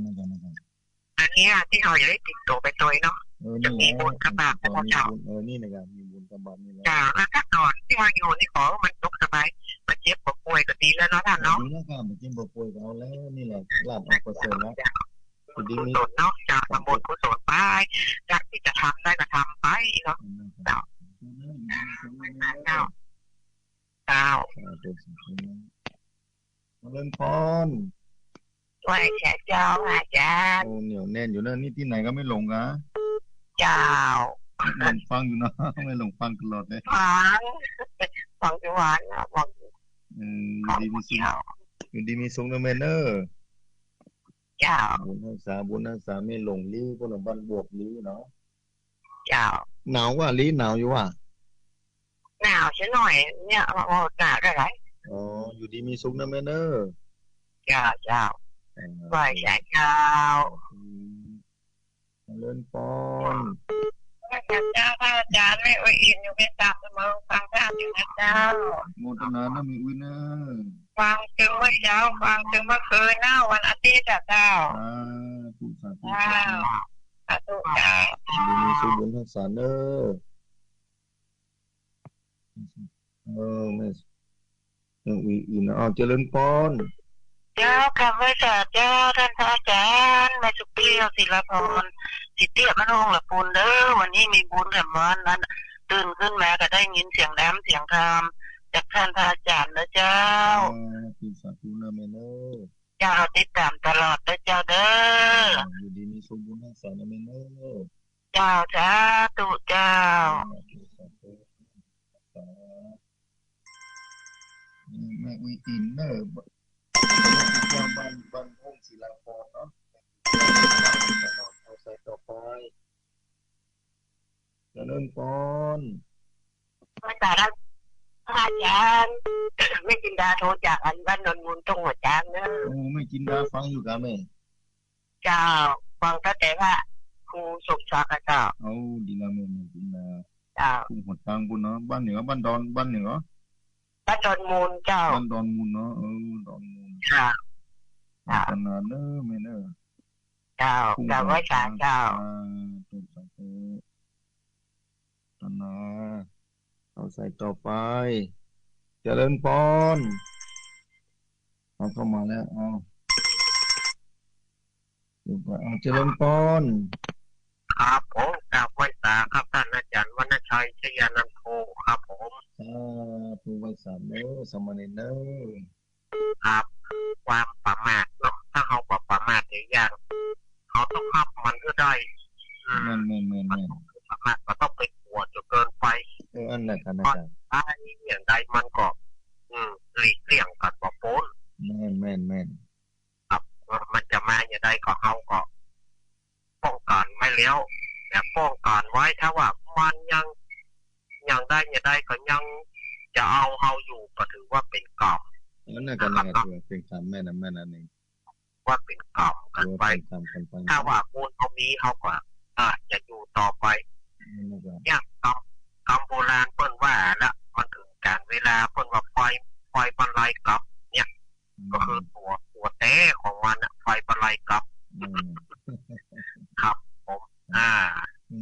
อันนี้ที่เราอยากได้ติดตัวไปตัวเนาะจะมีบุญกับบาปของเรานี่นะครับมีบุญกับบาปนี่แหละจ้าแล้วก็ตอนที่เราอยู่นี่ขอมันสุขสบายมาเจ็บป่วยก็ดีแล้วเนาะท่านเนาะดีแล้วครับมาเจ็บป่วยก็เอาแล้วนี่แหละลาภประเสริฐแล้วกุศลเนาะจากทำบุญกุศลไปจากที่จะทำได้ก็ทำไปเนาะเจ้าเล่นพรไหวแค่เจ้าอาจารย์เหนียวแน่นอยู่นะนี่ที่ไหนก็ไม่หลงนะเจ้าหลงฟังอยู่นะไม่หลงฟังตลอดเลยฟัง ฟังจังหวะนะฟังดีมีสุขอยู่ดีมีสุขนะแม่เนอเจ้าบุญรักษาไม่หลงลี้พวกเราบ้านบวกลี้เนาะเจ้าหนาวว่าลี้หนาวอยู่ว่ะหนาวเสียหน่อยเนี่ยหนาวได้ไรอ๋ออยู่ดีมีสุขนะแม่เนอเจ้าไหวใจเจ้าเลื่อนปอนเจ้าพระอาจารย์ไม่อวยอินอยู่เป็นตามเสมอฟังพระอยู่นะเจ้าโมทนานะมีอุ้ยนะฟังถึงเมื่อเช้าฟังถึงเมื่อคืนหน้าวันอาทิตย์เจ้าถูกสาธุเจ้าดีมีสุขบุญทักษาเนอไม่อุ้ยอินเอาเจริญปอนเจ้าคำว่าจ่าเจ้าท่านพระอาจารย์แม่สุเกลียวศิลปรสิเตี้ยมโนงละปูนเด้อวันนี้มีบุญกับวันนั้นตื่นขึ้นมาก็ได้ยินเสียงแหลมเสียงคำจากท่านพระอาจารย์นะเจ้าสาธุนะแม่เนอเจ้าติดตามตลอดนะเจ้าเด้ออยู่ดีมีสมบูรณ์ทั้งสามนะแม่เนอเจ้าจ้าตุเจ้าแม่อุ้ยอินเนอบ้านห้องศิลาพรเนาะเอาใส่ต่อไปเจริญปอนไม่ตาดังอาจารย์ไม่กินดาโทรจากอันบ้านนนมูลตรงหัวจางเนอะไม่กินดาฟังอยู่กับแม่เจ้าฟังก็แต่ว่าครูสมศักดิ์เจ้าเอาดีนะแม่กินดาเจ้าครูหัวจางบุญเนาะบ้านเหนือบ้านดอนบ้านเหนือบ้านดอนมูลเจ้าบ้านดอนมูลเนาะดอนมูลเจ้าขนาดเนอแม่เนอเจ้าไว้ชาเจ้าถูกสังเกตนาเอาใส่ต่อไปเจริญปอนเอาเข้ามาแล้วเอาเจริญปอนครับผมกราบไหว้สาครับท่านอาจารย์วรรณชัยชยานันโทครับผมผู้ไหว้สาเนอสมณีเนอครับความประมาทเนาะถ้าเขาประมาทอย่างเขาต้องขับมันก็ได้แม่ประมาทก็ต้องไปปวดจนเกินไปอันนั้นกันนะจ๊ะไอ้อย่างใดมันก็หลีกเลี่ยงกันบ่พ้นแม่ครับมันจะมาอย่างใดก็เขาก็ป้องกันไม่เลี้ยวแต่ป้องกันไว้ถ้าว่ามันยังได้อย่างใดก็ยังจะเอาเขาอยู่ก็ถือว่าเป็นกรรมนั่นกันนะเป็นกรรมแม่นั่นเองว่าเป็นกรรมกันไปถ้าว่ามูลเขามีเขาก็จะอยู่ต่อไปอย่างกรรมโบราณเปิ้นว่าแล้วมันถึงการเวลาเปิ้นว่าไฟบรรลัยกลับเนี่ยก็คือตัวแท้ของมันไฟบรรลัยกลับครับผม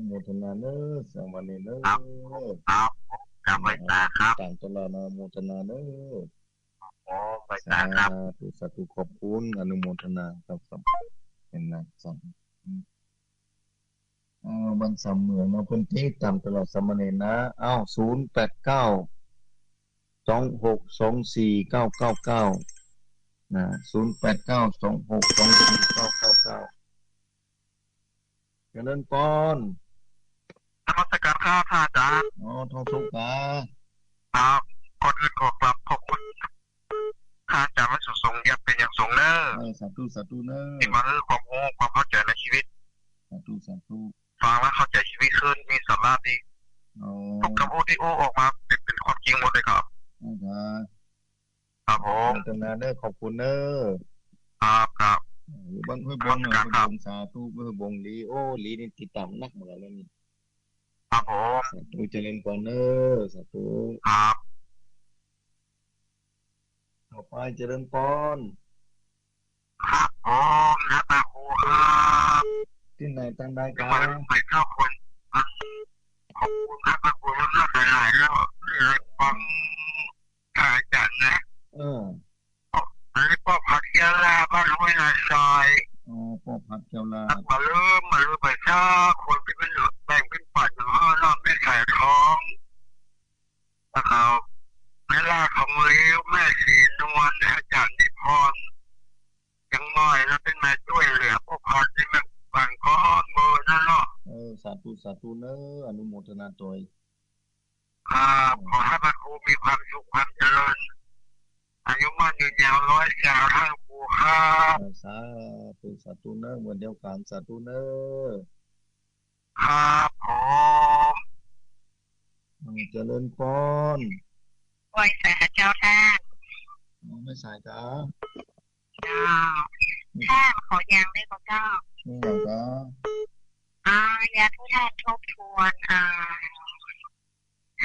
โมทนาเนอสามวันนี้เนอครับกรรมไว้ตาครับต่างตลอดนะโมทนาเนอไปตาครับสาธุขอบคุณอนุโมทนาครับเป็นนะสัมบันสามเมืองมาพื้นที่ตามตลอดสามเณรนะ089262499นะ089262499เจริญปอนนมัสการครับอาจารย์ทองสุกครับก่อนอื่นขอกราบขอบคุณอาจารย์วัดสุทรงยับเป็นอย่างสูงเนอสาธุเนอที่มาความรู้ความเข้าใจในชีวิตสาธุฟังแล้วเข้าใจชีวิตขึ้นมีสาระดีทุกคำพูดที่ออกมาเป็นความจริงหมดเลยครับครับผมพัฒนาเนอขอบคุณเนอครับบ้านห้วยบงสาธุห้วยบงลีลีนี่ติดตามนักเหมือนกันนี่ครับผมสาธุเจริญปอนเนอสาธุครับต่อไปเจริญปอนครับผมนะตาครูครับที่ไหนตั้งได้กันไปเข้าคนขอบคุณนะตาครูแล้วหลายๆแล้วฟังถ่ายจัดนะอันนี้ป้อผักเกียวลาบ้านห้วยนาซอยป้อผักเกียวลามาเริ่มไปช้าคนที่เป็นแบ่งเป็นปัดอย่างรอบไม่ใส่ท้องนะครับแม่ล่าของเลี้ยวแม่สีนวลอาจารย์นิพนธ์ยังน้อยแล้วเป็นแม่ช่วยเหลือพวกพันที่มันบังก้อนมือนั่นเนาะสาธุเนออนุโมทนาโดยขอให้พระครู รูมีความสุขความเจริญอายุมั่นยืนยาวร้อยสาวท่านครูครับสาธุสาธุเนอะวันเดียวกันสาธุเนอะครับผมเจริญพรไหว้สาเจ้าท่านไม่สายจ้าท่านขอยังได้ก็เจ้าไม่อยากจ้าอยากให้ท่านทบทวน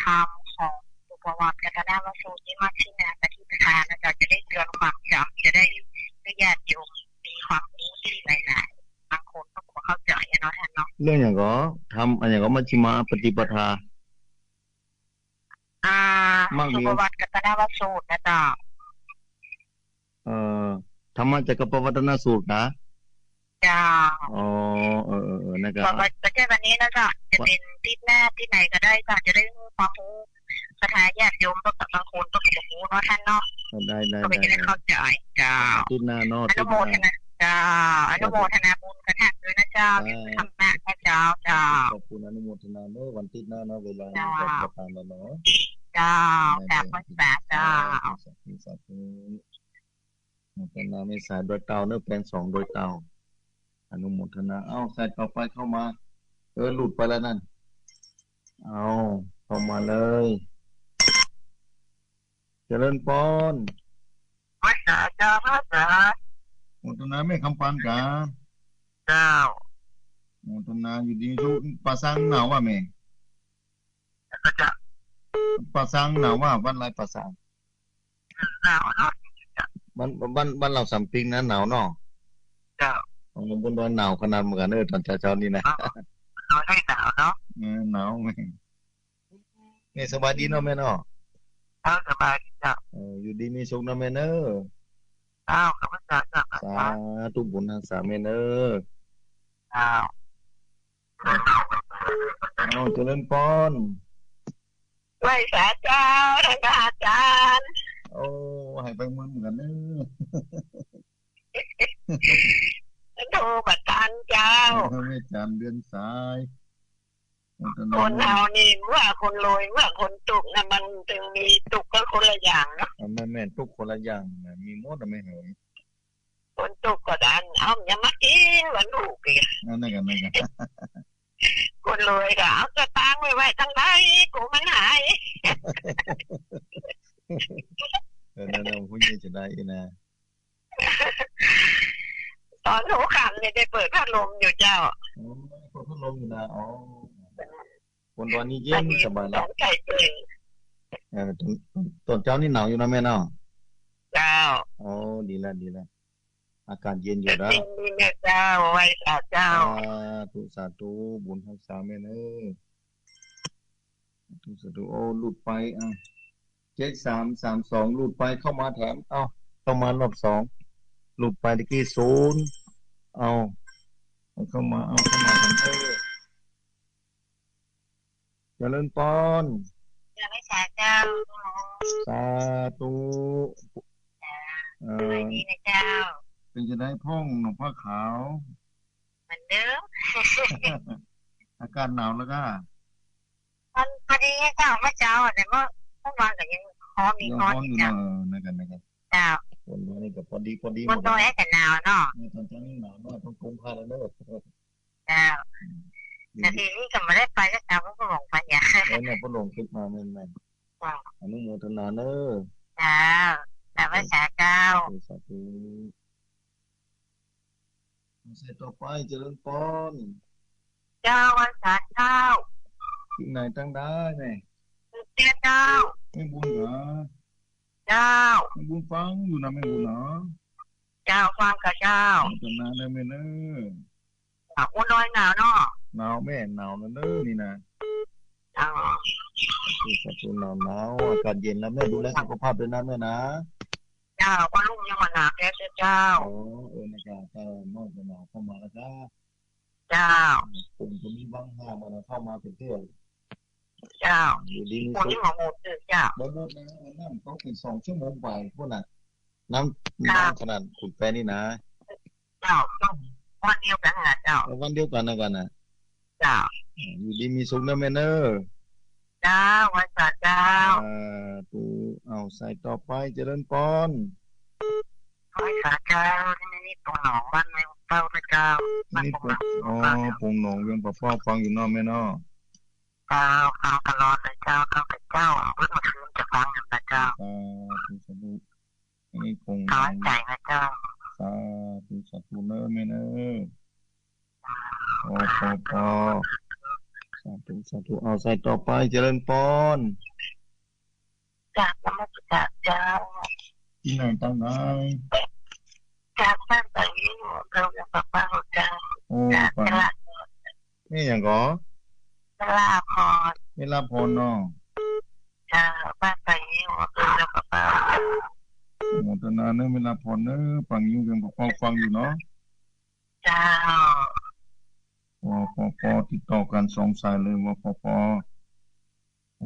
คำของสุภวัตกัตนาวสูตรที่มากขึ้นนะปฏิปทานนะจ๊ะจะได้เตือนความจำจะได้ไม่ญาติโยมมีความรู้ที่หลายๆบางคนก็เข้าใจเนาะท่านเนาะเรื่องอย่างก็ทำอะไรอย่างก็มัชฌิมาปฏิปทาสุภวัตกัตนาวสูตรนะจ๊ะธรรมจักรปวัตนสูตรนะจ้านะครับประเทศวันนี้นะจ๊ะจะเป็นติดหน้าที่ไหนก็ได้จ้ะจะได้ความรู้สถานญาติโยมก็บางคนก็จะรู้เนาะท่านเนาะก็ไม่ได้เข้าใจจ้าติดหน้าเนาะอนุโมทนาจ้าอนุโมทนาบุญกระทั่งด้วยนะจ้าทำหน้าพระเจ้าจ้าขอบคุณอนุโมทนาเนาะวันติดหน้าเนาะเวลาประทานแล้วเนาะจ้าจากภาษาจ้าสาธุเป็นนาไม่สายโดยเตาเนื้อแปลง2โดยเตาอนุโมทนาใส่ต่อไปเข้ามาหลุดไปแล้วนั่นเข้ามาเลยเจริญพรภาษาจ้าภาษาโมทนาไม่คำปานกาเจ้าโมทนาอยู่ดีทุกภาษาหนาวว่าแม่จะภาษาหนาวว่าวันไรภาษาหนาวเนาะบ้านเราสำปิงนะหนาวเนาะเจ้าของบนดอยหนาวขนาดเหมือนกันตอนเช้านี่นะเราได้หนาวเนาะหนาวไหมแม่สบายดีเนาะแม่เนาะสบายดีจ้ะอยู่ดีมีสุขนะแม่เนอะข้าพเจ้าจ้ะสาธุบุญทางสาแม่เนอะเจริญพรไหว้สาเจ้าท่านอาจารย์ให้ไปเหมือนกันเนอะโทรบัตรทันเจ้าไม่จำเดือนสายคนเรานี่เมื่อคนรวยเมื่อคนตุกนะมันจึงมีตุกก็คนละอย่างเนาะแม่ตุกคนละอย่างมีมดไม่เหยคนตุกก็ดันอย่ามากินเหมือนลูกอีกนั่นกันคนรวยก็เอาจะตั้งไว้ทั้งใดกูมันหายนั่นผู้ใหญ่จะได้นะตอนหัวค่ำเนี่ยได้เปิดพัดลมอยู่เจ้าเปิดพัดลมอยู่นะคนตอนนี้เย็นสบายแล้วตอนเช้านี่หนาวอยู่นะแม่เนาะเจ้าดีแล้วอากาศเย็นอยู่แล้วดีเนี่ยเจ้าไว้เจ้าสาธุบุญทักษาแม่เนอะสาธุหลุดไป7332หลุดไปเข้ามาแถมเข้ามารอบ2หลุดไปตะกี้0เข้ามาแถมเจริญพรจะไม่สาเจ้าสาธุดีนะเจ้าเป็นจะได้พ่องหนุ่มผ้าขาวเหมือนเดิมอากาศหนาวแล้วก็มันพอดีเจ้าเมื่อเช้าแต่เมื่อวานก็ยังมีร้อนอยู่นะครับเจ้าวันนี้ก็พอดีบนตัวแอร์หนาวเนาะตอนเช้านี่หนาวมากต้องกุมผ้าแล้วเนอะเจ้าแต่ทีนี้ก็ไม่ได้ไปก็เจ้าก็หลงไปอย่างเนี่ยก็หลงคิดมาแม่อนุโมทนาเนอะเจ้าแต่ว่าสาเจ้าสาธุเสร็จต่อไปเจริญพรเจ้าวันสาเจ้าที่ไหนตั้งได้ไหมเจ้าไม่บุญเหรอเจ้าไม่บุญฟังอยู่นะไม่บุญเหรอเจ้าฟังกับเจ้าจะนานได้ไหมเนอะอุ่นน้อยหนาวเนาะหนาวแม่หนาวนะเนอะนี่นะที่สัตว์หนาวอากาศเย็นแล้วแม่ดูแลสุขภาพด้วยนะแม่นะเจ้าว่าลุงยังมาหนักแล้วเจ้านะครับนอกจากหนาวเข้ามาแล้วจ้าเจ้าผมจะมีบางห้ามาเข้ามาเป็นเที่ยวเจ้าอยู่ดีคนที่หมอหมดเจ้าหมดนะน้ำต้องเป็น2 ชั่วโมงไปพวกน่ะน้ำขนาดขุดแปนี่นะเจ้าต้องวันเดียวกันนะเจ้าวันเดียวกันนะกันนะเจ้าอยู่ดีมีสุขนะแม่เนอ เจ้าไว้สัตว์เจ้าตูเอาใส่ต่อไปเจริญพรไว้สัตว์เจ้านี่ตรงหนองบ้านไม่เป้านะเจ้านี่ปงหนองเวียงปะป้อฟังอยู่นอกแม่นอเจ้าฟังตลอดเลยเจ้าตั้งแต่เจ้าเพิ่งมาคืนจะฟังกันนะเจ้าตูสาธุนี่ปงน้อยใจนะเจ้าตูสาธุเนอแม่เนอพอสาธุเอาใส่ต่อไปเจริญพรจากนมัสการเจ้าที่ไหนตั้งไหนจากบ้านไปเราจะปะป้าเจ้าจากเวลานี่อย่างก็เวลาพอเนาะจากบ้านไปเราจะปะป้าโมทนาเนอะเวลาพรเนอะฟังอยู่กันฟังอยู่เนาะเจ้าพอติดต่อกัน2 สายเลยว่าพอ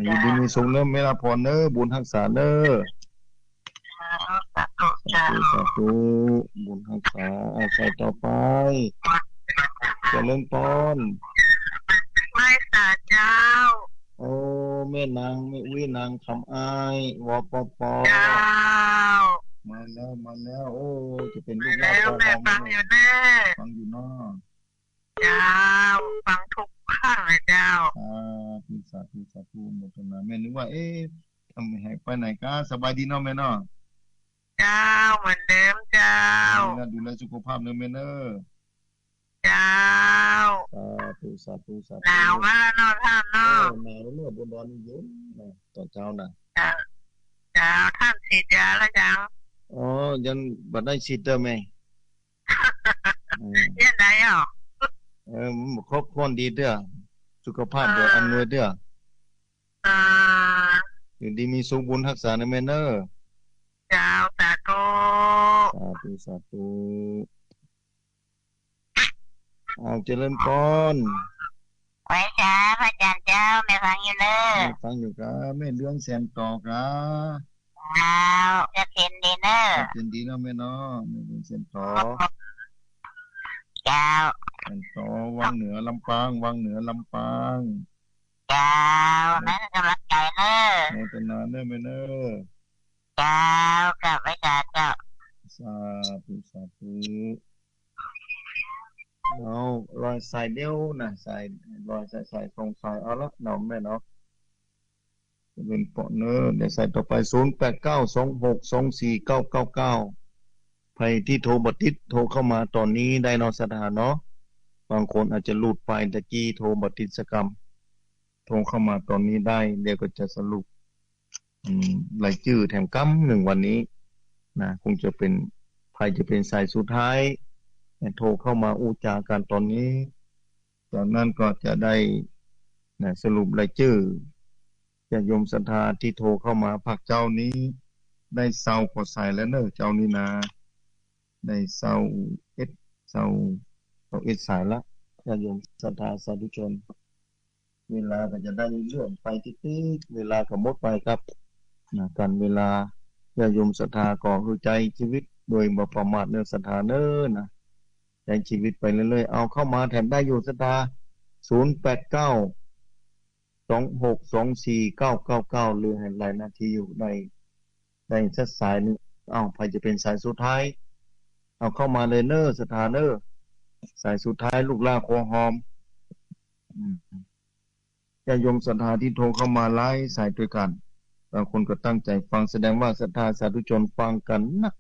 อยู่ดีมีสุขเนอะเวลาพรเนอะบุญทักษาเนอะสาธุบุญทักษาเอาใส่ต่อไปเจริญพรไม่สาเจ้าโอ้แม่นางแม่วินางคำอ้ายวปเจ้ามาแล้วโอ้จะเป็นลูกแล้วแม่ฟังอยู่แน่ฟังอยู่เนาะเจ้าฟังทุกข้างเลยเจ้าสาธุหมดนะแม่นึกว่าทำให้ไปไหนก็สบายดีเนาะแม่เนาะเจ้าเหมือนเดิมเจ้าดูแลสุขภาพเนอะแม่เนอะเจ้าสาธุหนาวมากเนาะท่านเนาะหนาวเนอะบนดอนเย็นนะตอนเช้านะเจ้าท่านฉีดยาแล้วยังยังบัดได้ฉีดเด้อแม่ยังไงครบคนดีเด้อสุขภาพเด้ออำนวยเด้ออยู่ดีมีสุขบุญรักษานะแม่เนอะเจ้าสาธุเอาเจริญพรไว้จ้าพระอาจารย์เจ้าแม่ฟังอยู่เนอะฟังอยู่กะแม่เรื่องแสนต่อกะจะเป็นดีเนอะเป็นดีเนาะแม่เนาะแม่เรื่องแสนต่อเจ้าแสนต่อวังเหนือลำปางเจ้านั่นกำลังใจเนอะโมทนาเนอะแม่เนอะเจ้ากลับไปจ้าเจ้าสาธุเอารอยสายเดียวนะสายรอยสายตรงสายเอาละเนาะแม่เนาะเป็นปอเนอเดี๋ยวใส่ต่อไป0892624999ใครที่โทรบัดติดโทรเข้ามาตอนนี้ได้นอสถานเนาะบางคนอาจจะหลุดไปตะกี้โทรบัดติดสกรรมโทรเข้ามาตอนนี้ได้เดี๋ยวก็จะสรุปรายชื่อแถมกั๊ม1วันนี้นะคงจะเป็นใครจะเป็นสายสุดท้ายโทรเข้ามาอูจากันตอนนี้จากนั้นก็จะได้สรุปรายชื่อญาติโยมศรัทธาที่โทรเข้ามาพักเจ้านี้ได้เซาก็ใส่แล้วเนอะเจ้านี่นาได้เซาเซาสายละญาติโยมศรัทธาสาธุชนเวลาก็จะได้เลื่อนไปติ๊กเวลาก็หมดไปครับกันเวลาญาติโยมศรัทธาก็รู้ใจชีวิตโดยบ่ประมาทเนื้อศรัทธาเน้อนะใช้ชีวิตไปเรื่อยๆเอาเข้ามาแถมได้อยู่ศรัทธา0892624999หรือให้หลายนาทีอยู่ได้สักสายนึงใครจะเป็นสายสุดท้ายเอาเข้ามาเลยเน้อศรัทธาเน้อสายสุดท้ายลูกลาคอหอมญาติโยมศรัทธาที่โทรเข้ามาไลฟ์สายด้วยกันบางคนก็ตั้งใจฟังแสดงว่าศรัทธาสาธุชนฟังกันนัก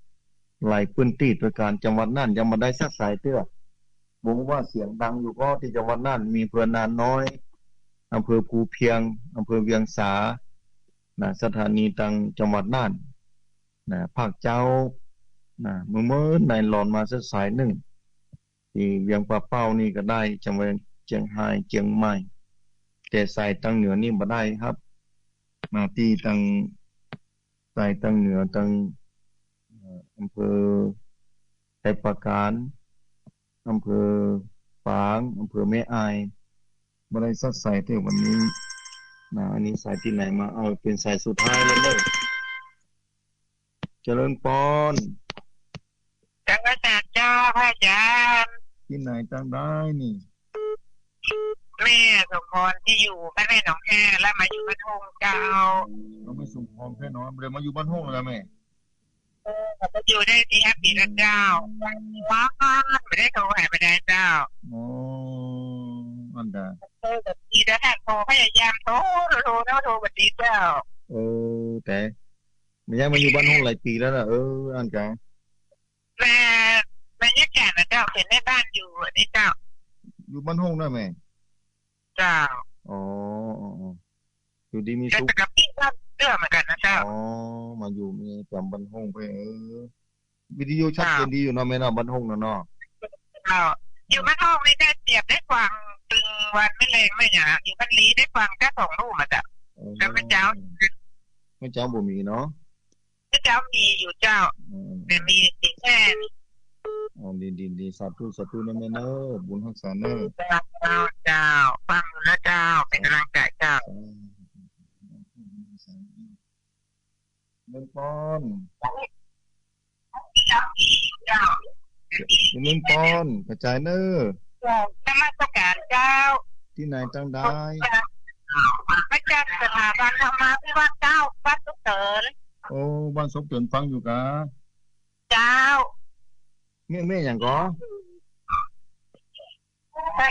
หลายพื้นที่ด้วยการจังหวัดน่านยังมาได้สักสายเตื้อบอกว่าเสียงดังอยู่ก็ที่จังหวัดน่านมีอำเภอนานน้อยอำเภอภูเพียงอำเภอเวียงสาสถานีตังจังหวัดน่านภาคเจ้าเมื่อในหลอนมาสักสายหนึ่งที่เวียงป่าเป้านี่ก็ได้จังหวัดเชียงรายเชียงใหม่แต่สายตังเหนือนี่บ่ได้ครับมาที่ตังสายตังเหนือตังอำเภอไทยประการอำเภอฝางอำเภอแม่อายบ่ได้สักสายเท่าวันนี้อันนี้สายที่ไหนมาเอาเป็นสายสุดท้ายเลยเด้อเจริญพรจังหวัดเจ้าพระอาจารย์ที่ไหนตั้งได้นี่ล แม่สมพรที่อยู่บ้านแม่หนองแค่แล้วมาอยู่บ้านทงเจ้าเราไม่สมพรแค่น้อยเดี๋ยวมาอยู่บ้านห้องแล้วแม่จะอยู่ได้ที่แฮปปี้นะเจ้าว้าวไม่ได้โทรหาไม่ได้เจ้าอ๋ออันใดแบบทีแล้วท่านโทรพยายามโทรบัดนี้เจ้าแต่ไม่ยังมาอยู่บ้านห้องหลายปีแล้วนะอันกันแม่เนี่ยแก่นะเจ้าเห็นในบ้านอยู่นี่เจ้าอยู่บ้านห้องนะแม่เจ้าอ๋ออยู่ดีมีสุขกับพี่บ้านเจ้าเหมือนกันนะเจ้ามาอยู่มีจำบ้านห้องไปวิดีโอชัดเจนดีอยู่เนาะแม่เนาะบ้านห้องเนาะอยู่บ้านห้องนี่ได้เปรียบได้ฟังตึงวันไม่เลงไม่หยาอยู่บ้านลีได้ฟังแค่2 รูปมาจ้ะแล้วพระเจ้าบ่มีเนาะพระเจ้ามีอยู่เจ้าแต่มีแค่ดีสาธุนะแม่เนาะบุญรักษาเนาะเจ้าฟังนะเจ้าเป็นกำลังใจเจ้าเงินปอนเงินปอนกระจายเนอธรรมสการเจ้าที่ไหนจังได้พระเจ้าสถาบันธรรมะพิวัตรเจ้าบ้านสุขเถินบ้านสุขเถินฟังอยู่กะเจ้าแม่อย่างก็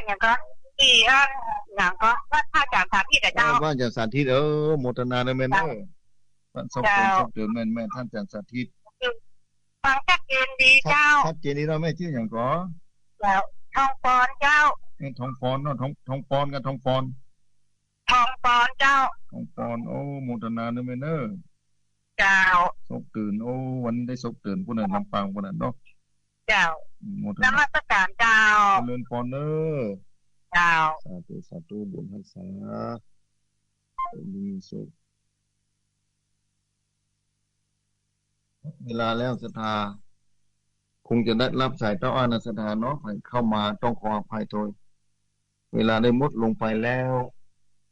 อย่างก็ที่อย่างก็ว่าถ้าจากสถานที่แต่เจ้าว่าจากสถานที่โมทนาเนแม่เนอบ้านสุขเถินแม่ท่านจากสถานที่ฟังชัดเจนดีเจ้าชัดเจนดีเราแม่ชื่ออย่างก็แล้วทองปอนเจ้าทองปอนเนาะทองปอนกับทองปอนเจ้าทองปอนโมทนาเนแม่เนอเจ้าศพตื่นวันนี้ได้ศพตื่นผู้นั้นลำปางผู้นั้นเนาะเจ้า นมัสการเจ้าเริญพรเนอเจ้าสาธุบุญรักษามีสุขเวลาแล้วศรัทธาคงจะได้รับสายเต้าอาณาศรัทธาเนาะเข้ามาต้องขออภัยโดยเวลาได้หมดลงไปแล้ว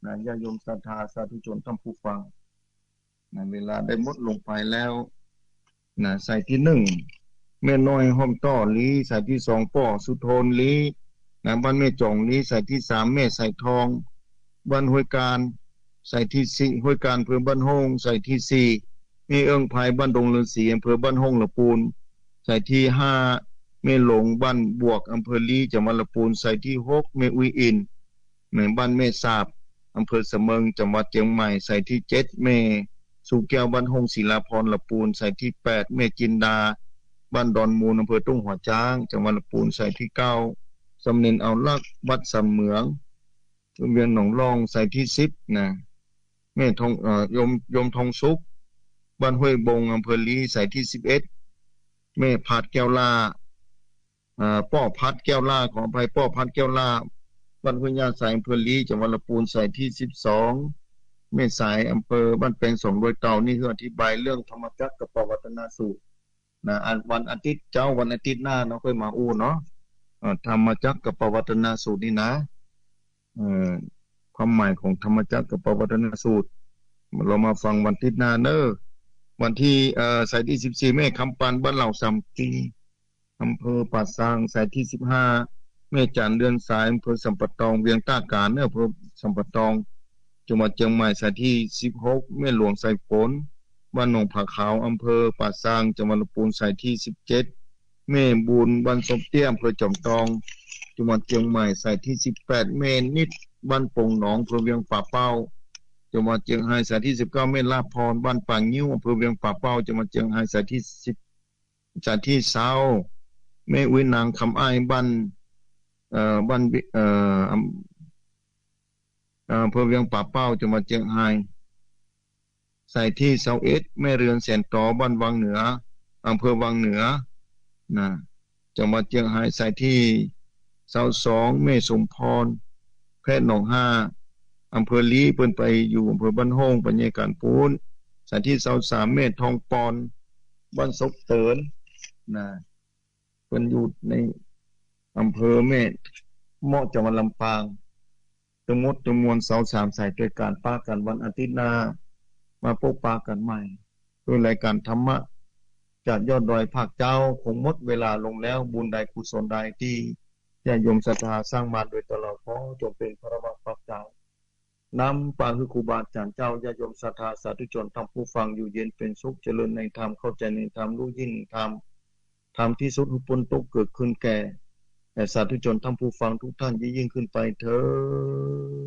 นะญาโยมศรัทธาสาธุชนท่านผู้ฟังนะเวลาได้หมดลงไปแล้วนะใส่ที่1แม่น้อยห้อมต้อลีใส่ที่2ป่อสุโธนลีนะบ้านแม่จองลีใส่ที่3แม่ใส่ทองบ้านห้วยการใส่ที่4ห้วยการอำเภอบ้านห้องใส่ที่4แม่เอิงไผบ้านดงฤาษีอำเภอบ้านห้องละปูนใส่ที่5แม่หลงบ้านบวกอำเภอลีจังหวัดละปูนใส่ที่6แม่อุยอินแม่บ้านแม่สาบอำเภอเสมิงจังหวัดเชียงใหม่ใส่ที่7แม่สุแก้วบ้านห้องศิลาพรละปูนใส่ที่8แม่จินดาบ้านดอนมูลอำเภอตุ้งหัวช้างจังหวัดละปูนใส่ที่9สำเน็นเอาลักวัดสำเหมืองโรงเรียนหนองรองใส่ที่10นะแม่ทองยมทองสุขบ้านห้วยบงอำเภอลีใส่ที่11แม่พัดแก้วลาป้อพัดแก้วลาขออภัยป้อพัดแก้วลาบ้านห้วยยาใส่อำเภอลีจังหวัดละปูนใส่ที่12แม่สายอำเภอบ้านแปลง200เก่านี่คืออธิบายเรื่องธรรมจักรกับปวัตนสูตรนะวันอาทิตย์วันอาทิตย์หน้าเนาะค่อยมาเนาะธรรมจักรกับปวัตนสูตรนี่นะความหมายของธรรมจักรกับปวัตนสูตรเรามาฟังวันอาทิตย์หน้าเนอะวันที่สายที่14แม่คำปันบ้านเหล่าสามจีอำเภอป่าซางสายที่15แม่จันเดือนสายอำเภอสัมปะตองเวียงต้าการเนอะอำเภอสัมปะตองจังหวัดเชียงใหม่สายที่16แม่หลวงสายฝนบ้านหนองผาขาวอำเภอป่าซางจังหวัดลำพูนสายที่17แม่บุญบ้านสมเตี้ยอำเภอจอมทองจังหวัดเชียงใหม่สายที่18แม่นิดบ้านปงหนองอำเภอเวียงป่าเป้าจังหวัดเชียงรายสายที่19แม่ลาพรบ้านป่างิ้วอำเภอเวียงป่าเป้าจังหวัดเชียงรายสายที่10สายที่20แม่อุ้ยนางคำอ้ายบ้านอำเภอเวียงป่าเป้าจังหวัดเชียงรายใส่ที่21แม่เรือนแสนตอบ้านวังเหนืออำเภอวังเหนือนะจังหวัดเชียงรายใส่ที่22แม่สมพรแพทย์หนอง5อำเภอลีเพิ่นไปอยู่อำเภอบ้านโฮงปัญญาการปูนใส่ที่23แม่ทองปอนบ้านศกเตินนะเพิ่นอยู่ในอำเภอแม่เหมาะจังหวัดลำปางทั้งหมดจำนวน23สายด้วยการป้ากันวันอาทิตย์หน้ามาพบปะกันใหม่ด้วยรายการธรรมะจากยอดดอยภาคเจ้าคงหมดเวลาลงแล้วบุญใดกุศลใดที่ ญาติโยมศรัทธาสร้างมาโดยตลอดขอจงเป็นพระบาทปักเจ้านำปาคือครูบาอาจารย์เจ้าญาติโยมศรัทธาสาธุชนทั้งผู้ฟังอยู่เย็นเป็นสุขเจริญในธรรมเข้าใจในธรรมรู้ยิ่งธรรมธรรมที่สุดพ้นทุกข์เกิดขึ้นแก่สาธุชนทั้งผู้ฟังทุกท่านยิ่งขึ้นไปเถิด